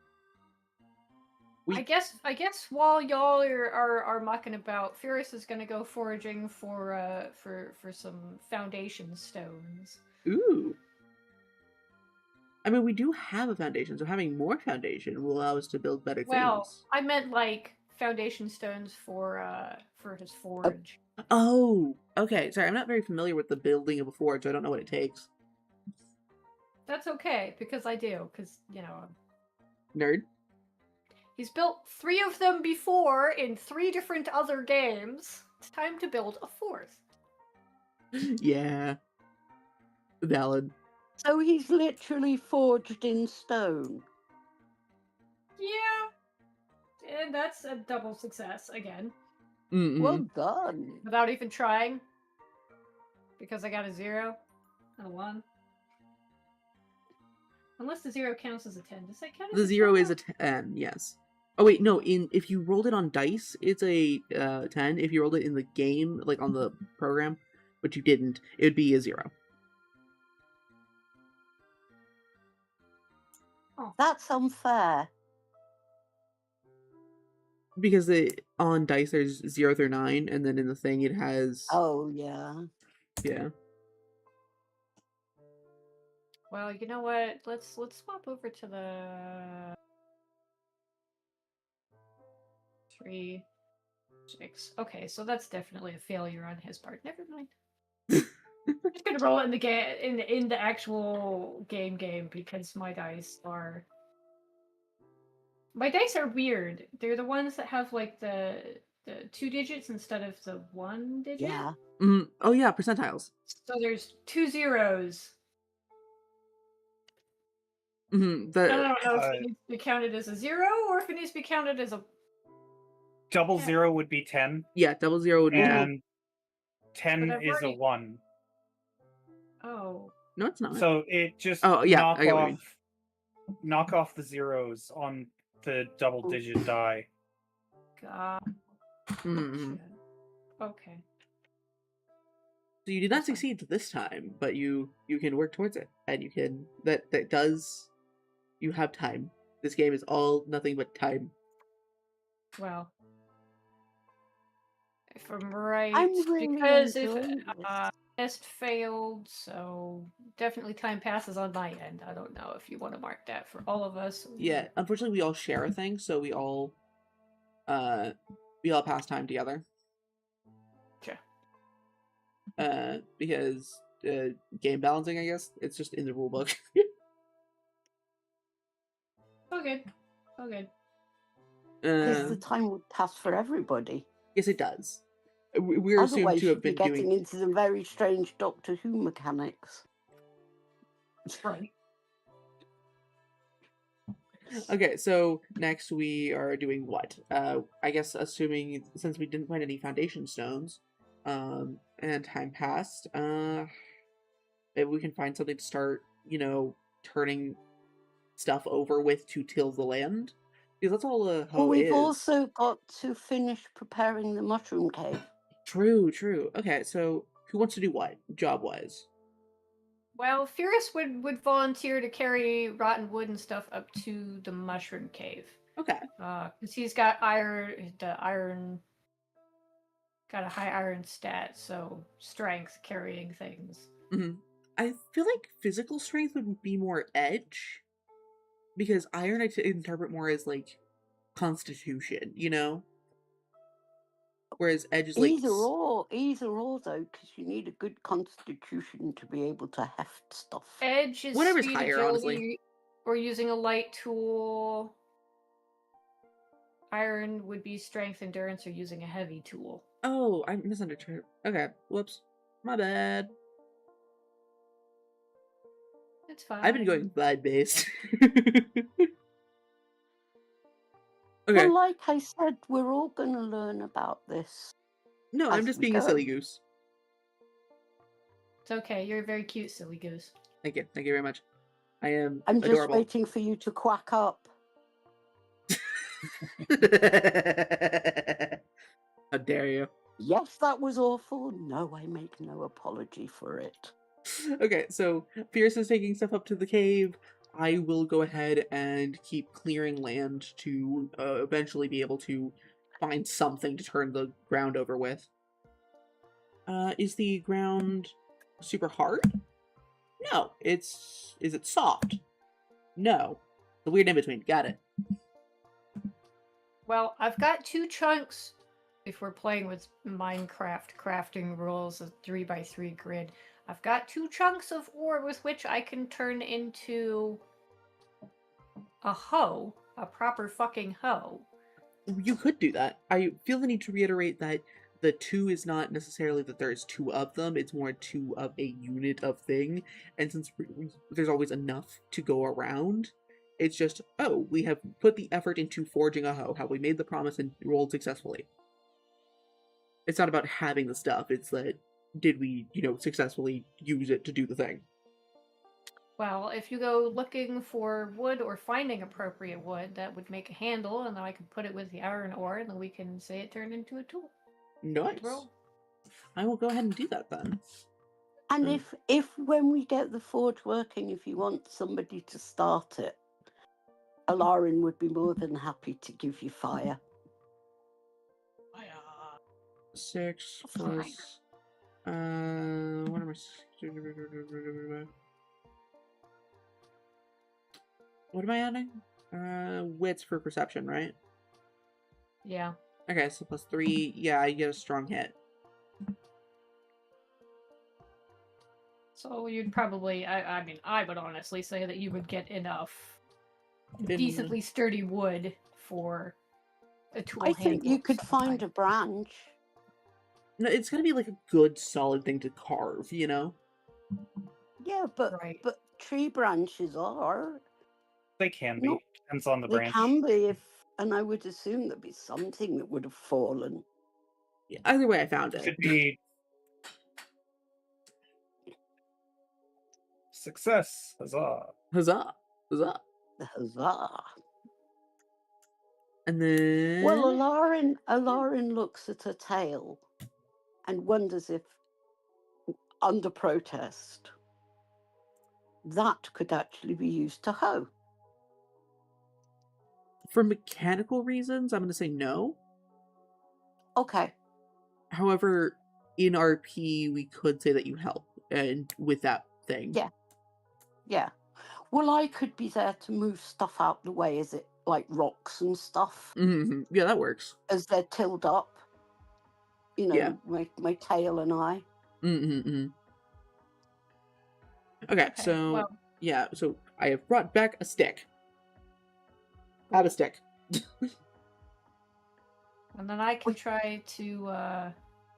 I guess while y'all are mucking about, Furious is gonna go foraging for some foundation stones. Ooh. I mean, we do have a foundation, so having more foundation will allow us to build better Well, things. I meant like foundation stones for his forge. Oh, okay. Sorry, I'm not very familiar with the building of a forge, so I don't know what it takes. That's okay, because I do, because, you know, Nerd. he's built 3 of them before in 3 different other games. It's time to build a 4th. Yeah. Valid. So he's literally forged in stone. Yeah. And that's a double success again. Mm-mm. Well done. Without even trying. Because I got a 0 and a 1. Unless the 0 counts as a 10. Does that count as The a 0 10? is a 10, yes. Oh wait, no, if you rolled it on dice, it's a 10. If you rolled it in the game, like on the program, but you didn't, it would be a 0. Oh. That's unfair. Because on dice there's 0 through 9, and then in the thing it has... Oh, yeah. Yeah. Well, you know what? Let's swap over to the 3, 6. Okay, so that's definitely a failure on his part. Never mind. I'm just gonna roll it in the game in the actual game because my dice are weird. They're the ones that have like the 2 digits instead of the 1 digit. Yeah. Oh yeah, percentiles. So there's 2 zeros. The... I don't know if it needs to be counted as a 0 or if it needs to be counted as a... Double 0 would be 10. Yeah, double 0 would be 10. And 10 But I've is a already- 1. Oh. No, it's not. So it just Oh, yeah, I get what you mean. knock off the zeros on the double digit die. God. Mhm. Okay. So you did not succeed this time, but you can work towards it, and you can that does. You have time. This game is all nothing but time. Well, if I'm right, I'm really because if enjoying this. test failed, so definitely time passes on my end. I don't know if you want to mark that for all of us. Yeah, unfortunately, we all share a thing, so we all pass time together. Sure. Because game balancing, I guess it's just in the rule book. Oh good. Oh good. Because the time would pass for everybody. Yes, it does. We're assumed Otherwise, to you'd have be been getting doing. into some very strange Doctor Who mechanics. Right. Okay, so next we are doing what? I guess assuming since we didn't find any foundation stones, and time passed, maybe we can find something to start, turning stuff over with to till the land. Because that's all a hoe Well, we've is. also got to finish preparing the mushroom cave. True. Okay, so who wants to do what, job-wise? Well, Furious would volunteer to carry rotten wood and stuff up to the mushroom cave. Okay. Because he's got iron, got a high iron stat, so strength carrying things. Mm-hmm. I feel like physical strength would be more edge, because iron I interpret more as like constitution, whereas edge is like Either or though, because you need a good constitution to be able to heft stuff. Edge is Whatever's speed, higher, agility, honestly. or using a light tool. Iron would be strength, endurance, or using a heavy tool. Oh, I misunderstood. Okay, whoops. My bad. It's fine. I've been going blood-based. Okay. Well, like I said, we're all going to learn about this. No, I'm as just we being a silly go. goose. It's okay. You're very cute, silly goose. Thank you. Thank you very much. I am I'm just adorable. waiting for you to quack up. How dare you? Yes, that was awful. No, I make no apology for it. Okay, so Fierce is taking stuff up to the cave. I will go ahead and keep clearing land to eventually be able to find something to turn the ground over with. Is the ground super hard? No. Is it soft? No. The weird in between. Got it. Well, I've got 2 chunks. If we're playing with Minecraft crafting rules, a 3x3 grid, I've got 2 chunks of ore with which I can turn into a hoe, a proper fucking hoe. You could do that. I feel the need to reiterate that the 2 is not necessarily that there's 2 of them, it's more 2 of a unit of thing. And since there's always enough to go around, it's just, oh, we have put the effort into forging a hoe, how we made the promise and rolled successfully. It's not about having the stuff, it's that did we, successfully use it to do the thing. Well, if you go looking for wood or finding appropriate wood, that would make a handle, and then I can put it with the iron ore, and then we can say it turned into a tool. Nice. Roll. I will go ahead and do that then. And if when we get the forge working, if you want somebody to start it, Alarin would be more than happy to give you fire. 6 Fine. plus what am I? What am I adding? Wits for perception, right? Yeah. Okay, so plus 3. Yeah, I get a strong hit. So you'd probably, I mean, I would honestly say that you would get enough decently sturdy wood for a tool I handle. think you could of some find kind. a branch. No, it's gotta be like a good, solid thing to carve, you know? Yeah, but Right. tree branches are. They can be. No, Depends on the They branch. can be and I would assume there'd be something that would have fallen. Yeah, either way, I found Could it. be success. Huzzah. Huzzah! Huzzah! Huzzah! And then... Well, Alarin looks at her tail and wonders if, under protest, that could actually be used to hoe. For mechanical reasons, I'm going to say no. Okay. However, in RP, we could say that you help and with that thing. Yeah. Yeah. Well, I could be there to move stuff out the way, is it like rocks and stuff, Mm-hmm. Yeah, that works. as they're tilled up. You know, Yeah. my tail and I. Mm-hmm. Okay, so well, yeah, so I have brought back a stick. Have a stick. and then I can try to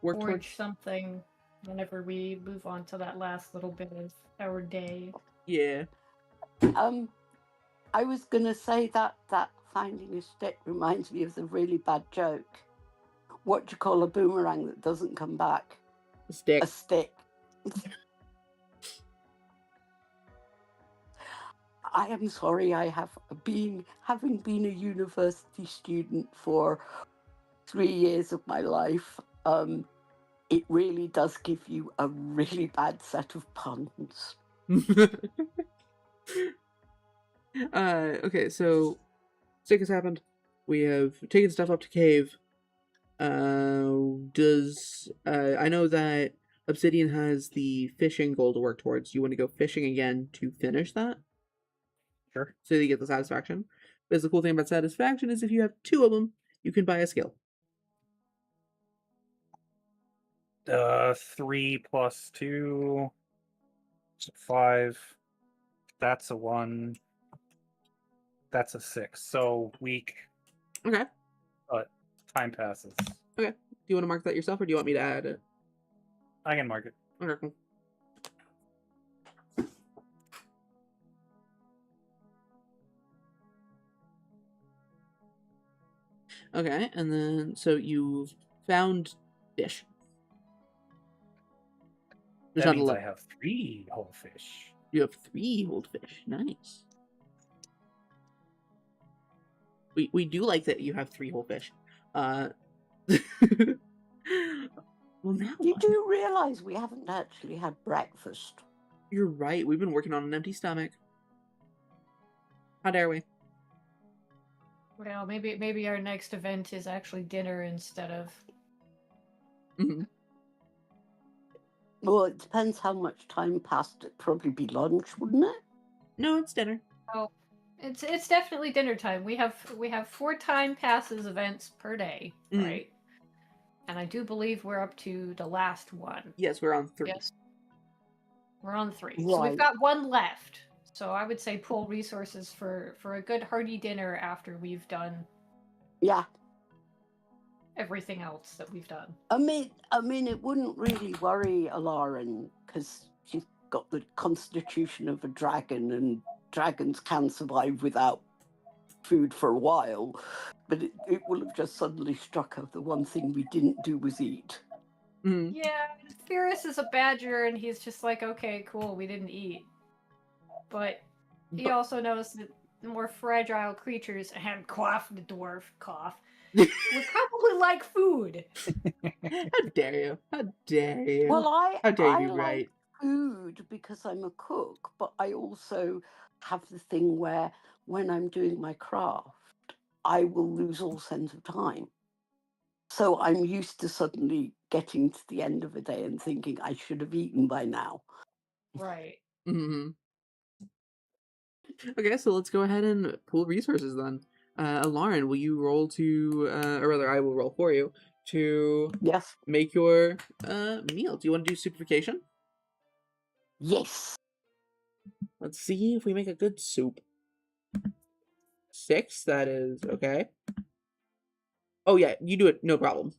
Work forge towards... something whenever we move on to that last little bit of our day. Yeah. I was gonna say that finding a stick reminds me of the really bad joke. What do you call a boomerang that doesn't come back? A stick. A stick. I am sorry, I have having been a university student for 3 years of my life, it really does give you a really bad set of puns. Okay, so stick has happened. We have taken stuff up to cave. I know that Obsidian has the fishing goal to work towards. You want to go fishing again to finish that? Sure. So you get the satisfaction. Because the cool thing about satisfaction is if you have 2 of them, you can buy a skill. 3 plus 2. So 5. That's a 1. That's a 6. So weak, Okay. but time passes. Okay. Do you want to mark that yourself, or do you want me to add it? I can mark it. Okay, cool. Okay, and then so you've found fish. There's That not a means lot. I have 3 whole fish. You have 3 whole fish. Nice. We do like that you have 3 whole fish. Well, now You what? do realize we haven't actually had breakfast. You're right. We've been working on an empty stomach. How dare we? Well, maybe our next event is actually dinner instead of. Mhm. Well, it depends how much time passed. It'd probably be lunch, wouldn't it? No, it's dinner. Oh, it's definitely dinner time. We have 4 time passes events per day, Mhm. right? And I do believe we're up to the last one. Yes, we're on 3. Yes, we're on 3. So we've Right. got 1 left. So I would say pool resources for a good hearty dinner after we've done Yeah. everything else that we've done. I mean, it wouldn't really worry Alarin because she's got the constitution of a dragon, and dragons can survive without food for a while. But it will have just suddenly struck her the one thing we didn't do was eat. Mhm. Yeah, Ferris is a badger, and he's just like, okay, cool, we didn't eat. But he But- also noticed that the more fragile creatures, and cough, the dwarf, cough, would probably like food. How dare you? How dare you? Well, How dare I you be like right? food because I'm a cook, but I also have the thing where when I'm doing my craft, I will lose all sense of time. So I'm used to suddenly getting to the end of a day and thinking I should have eaten by now. Right. Mm-hmm. Okay, so let's go ahead and pool resources then. Lauren, will you roll to, or rather, I will roll for you to Yes. make your meal. Do you want to do superfication? Yes. Let's see if we make a good soup. 6, that is okay. Oh yeah, you do it, no problem.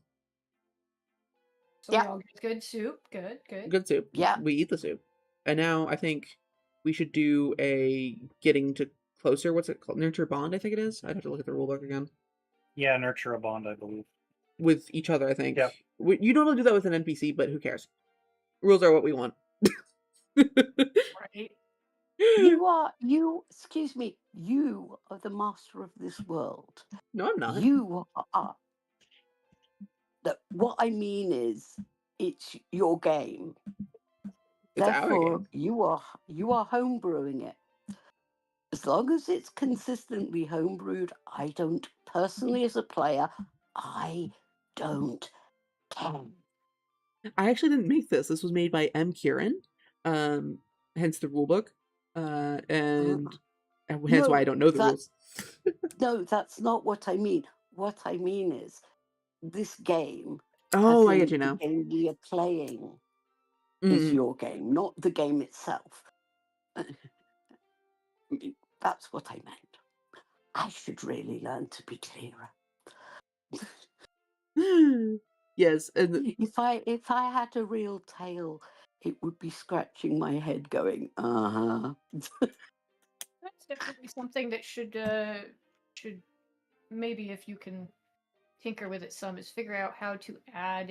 So Yeah. we all get good soup. Good. Good soup. Yeah. We eat the soup. And now I think we should do a getting to closer. What's it called? Nurture bond, I think it is. I'd have to look at the rulebook again. Yeah, nurture a bond, I believe. With each other, I think. Yep. You normally do that with an NPC, but who cares? Rules are what we want. Right. Excuse me, you are the master of this world. No, I'm not. You are. What I mean is, it's your game. It's our Therefore, game. you are homebrewing it. As long as it's consistently homebrewed, I don't personally, as a player, I don't care. I actually didn't make this. This was made by M. Kieran. Hence the rulebook. And hence why I don't know the rules. No, that's not what I mean. What I mean is, this game, Oh, as I get in you the now. game we are playing, is Mm. your game, not the game itself. That's what I meant. I should really learn to be clearer. Yes, and If I had a real tail, it would be scratching my head, going, uh-huh. That's definitely something that should maybe, if you can tinker with it some, is figure out how to add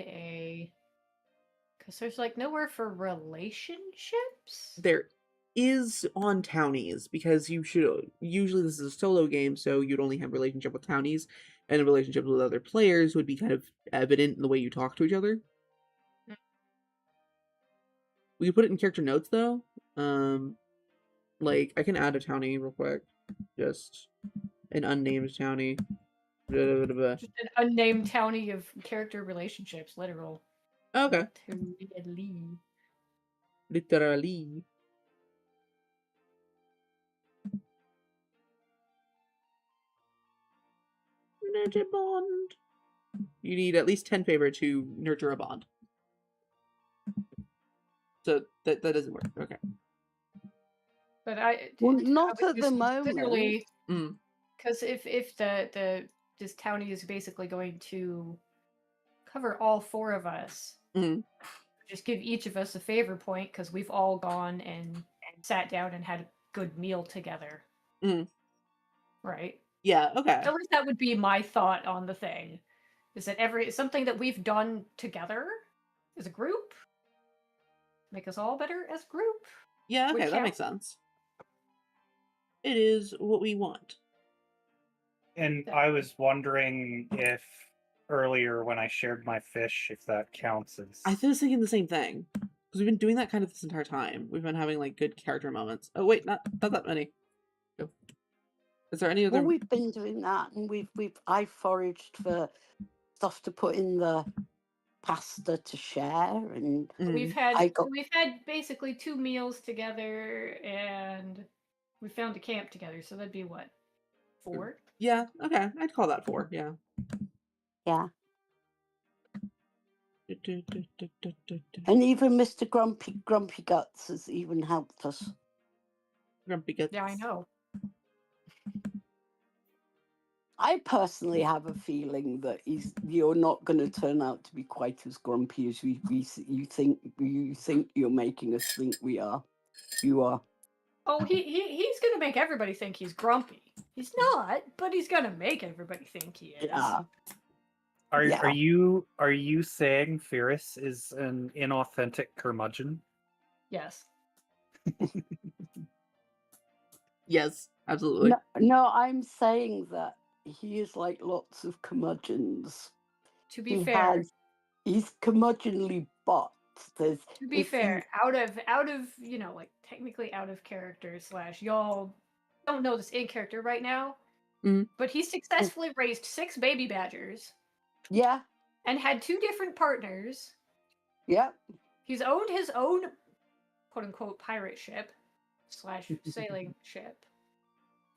because there's like nowhere for relationships. there is on townies because you should usually this is a solo game, so you'd only have relationship with townies, and relationships with other players would be kind of evident in the way you talk to each other. We could put it in character notes though. Like I can add a townie real quick, just an unnamed townie. Just an unnamed townie of character relationships, literal. Okay, literally. Nurture bond. You need at least 10 favor to nurture a bond. So that doesn't work. Okay. But Well, not at the moment. literally, Mm. Because if the this townie is basically going to cover all four of us, Mhm. just give each of us a favor point because we've all gone and sat down and had a good meal together. Mhm. Right? Yeah, okay. At least that would be my thought on the thing. Is that something that we've done together as a group? Make us all better as a group? Yeah, Would okay, that count. makes sense. It is what we want. And I was wondering if earlier when I shared my fish, if that counts as. I was thinking the same thing. Because we've been doing that kind of this entire time. We've been having like good character moments. Oh wait, not that many. Oh. Is there any other? Well, we've been doing that, and I foraged for stuff to put in the pasta to share, and We've Mhm. had basically 2 meals together, and we found a camp together. So that'd be what, 4? Yeah, okay, I'd call that 4. Yeah. yeah, Du- du- du- du- du- du. and even Mr. Grumpy Guts has even helped us. Grumpy Guts. Yeah, I know. I personally have a feeling that you're not going to turn out to be quite as grumpy as you think you're making us think we are. You are. Oh, he's gonna make everybody think he's grumpy. He's not, but he's gonna make everybody think he is. Yeah. Are Yeah. you saying Ferris is an inauthentic curmudgeon? Yes. Yes, absolutely. No, I'm saying that he is like lots of curmudgeons. To be fair, He's curmudgeonly, but to be fair, out of like technically out of character / y'all don't know this in character right now, Mhm. but he successfully raised 6 baby badgers. Yeah. And had 2 different partners. Yep. He's owned his own quote unquote pirate ship / sailing ship.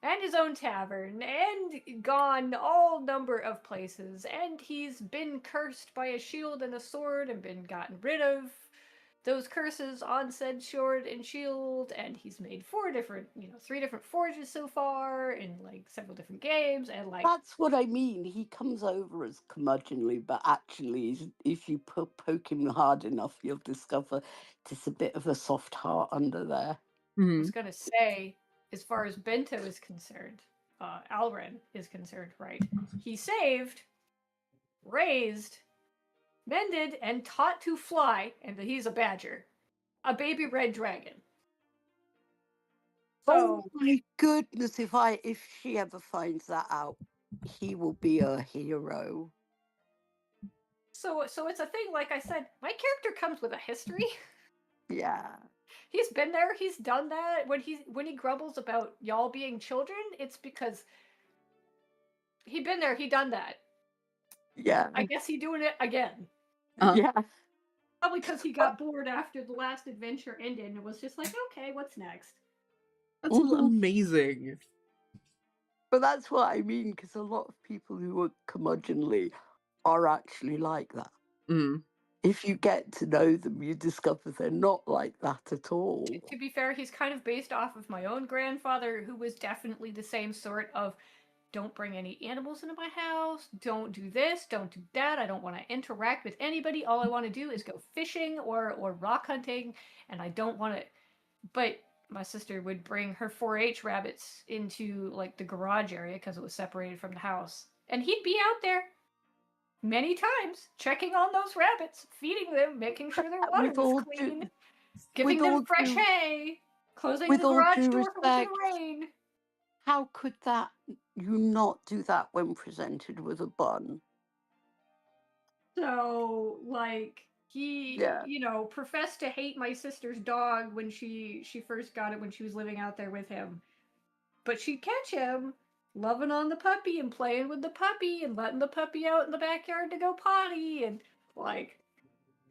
And his own tavern, and gone all number of places, and he's been cursed by a shield and a sword and been gotten rid of those curses on said sword and shield, and he's made 3 different forges so far in like several different games, and like that's what I mean. He comes over as curmudgeonly, but actually, if you poke him hard enough, you'll discover there's a bit of a soft heart under there. I was gonna say, as far as Bento is concerned, Alren is concerned, right? He saved, raised, mended, and taught to fly, and he's a badger, a baby red dragon. So, Oh my goodness! If she ever finds that out, he will be a hero. so it's a thing. Like I said, my character comes with a history. Yeah. He's been there. He's done that. When he grumbles about y'all being children, it's because he been there. He done that. Yeah. I guess he doing it again. Yeah. Probably because he got bored after the last adventure ended and was just like, okay, what's next? That's amazing. But that's what I mean, because a lot of people who are curmudgeonly are actually like that. If you get to know them, you discover they're not like that at all. To be fair, he's kind of based off of my own grandfather, who was definitely the same sort of, don't bring any animals into my house, don't do this, don't do that, I don't want to interact with anybody, all I want to do is go fishing or rock hunting, and I don't want to... But my sister would bring her 4-H rabbits into like the garage area because it was separated from the house, and he'd be out there many times checking on those rabbits, feeding them, making sure their water was clean, giving them fresh hay, closing the garage door for the rain. How could you not do that when presented with a bun? So, like, he, professed to hate my sister's dog when she first got it when she was living out there with him. But she'd catch him loving on the puppy and playing with the puppy and letting the puppy out in the backyard to go potty and, like...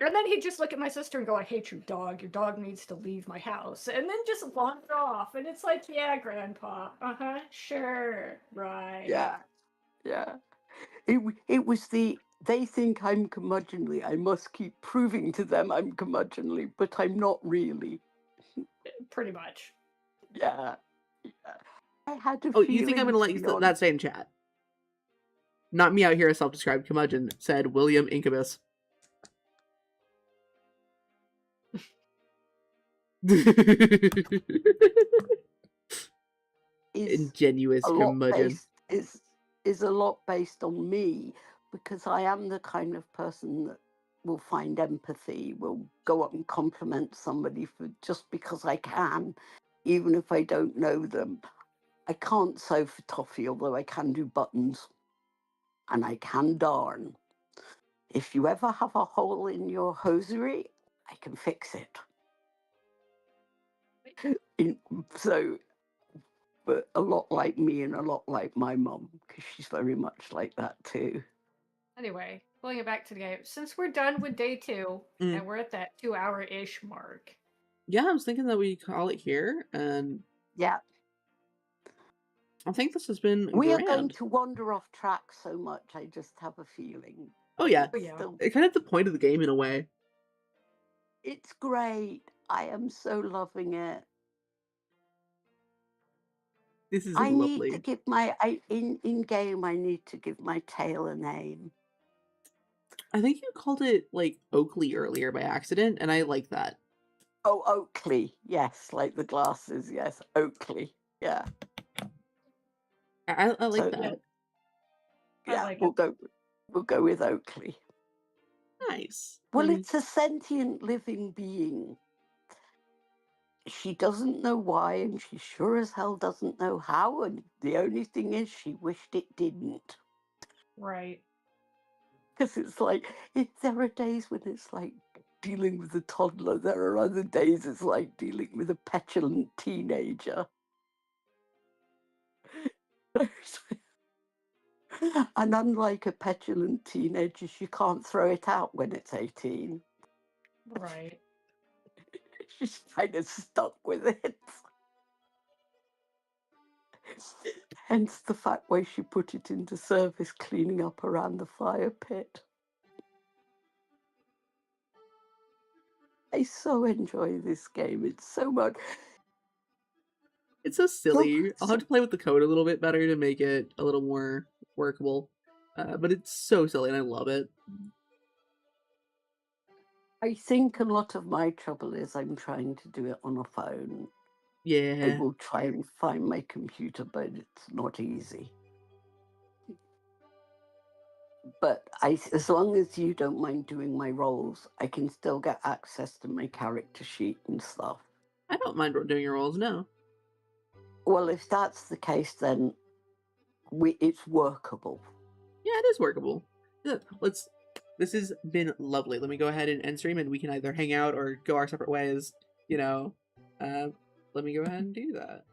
And then he'd just look at my sister and go, I hate your dog. Your dog needs to leave my house. And then just wander off. And it's like, yeah, Grandpa. Uh-huh, sure, right. Yeah, yeah. It was they think I'm curmudgeonly. I must keep proving to them I'm curmudgeonly, but I'm not really. Pretty much. Yeah. I had a Oh, feeling, you think I'm gonna let you to be honest. that stay in chat? Not me out here, a self-described curmudgeon, said William Incubus. Is Ingenuous a lot curmudgeon. is a lot based on me, because I am the kind of person that will find empathy, will go up and compliment somebody for just because I can, even if I don't know them. I can't sew for toffee, although I can do buttons, and I can darn. If you ever have a hole in your hosiery, I can fix it. So, but a lot like me and a lot like my mum, because she's very much like that too. Anyway, pulling it back to the game. Since we're done with day 2, and we're at that 2-hour-ish mark. Yeah, I was thinking that we call it here, and Yeah. I think this has been We grand. are going to wander off track so much, I just have a feeling. Oh yeah. Still, It's kind of the point of the game in a way. it's great. I am so loving it. This is I lovely. need to give in game. I need to give my tail a name. I think you called it like Oakley earlier by accident, and I like that. Oh, Oakley. Yes, like the glasses. Yes, Oakley. Yeah. I like So, that. Yeah, I like we'll go with Oakley. Nice. Well, it's a sentient living being. She doesn't know why, and she sure as hell doesn't know how, and the only thing is she wished it didn't. Right. Because it's like, there are days when it's like dealing with a toddler, there are other days it's like dealing with a petulant teenager. And unlike a petulant teenager, she can't throw it out when it's 18. Right. She's kind of stuck with it. Hence the fact why she put it into service, cleaning up around the fire pit. I so enjoy this game. It's so much. It's so silly. I'll have to play with the code a little bit better to make it a little more workable. But it's so silly and I love it. I think a lot of my trouble is I'm trying to do it on a phone. Yeah. I will try and find my computer, but it's not easy. But as long as you don't mind doing my roles, I can still get access to my character sheet and stuff. I don't mind doing your roles, no. Well, if that's the case, then it's workable. Yeah, it is workable. Yeah, this has been lovely. Let me go ahead and end stream, and we can either hang out or go our separate ways. Let me go ahead and do that.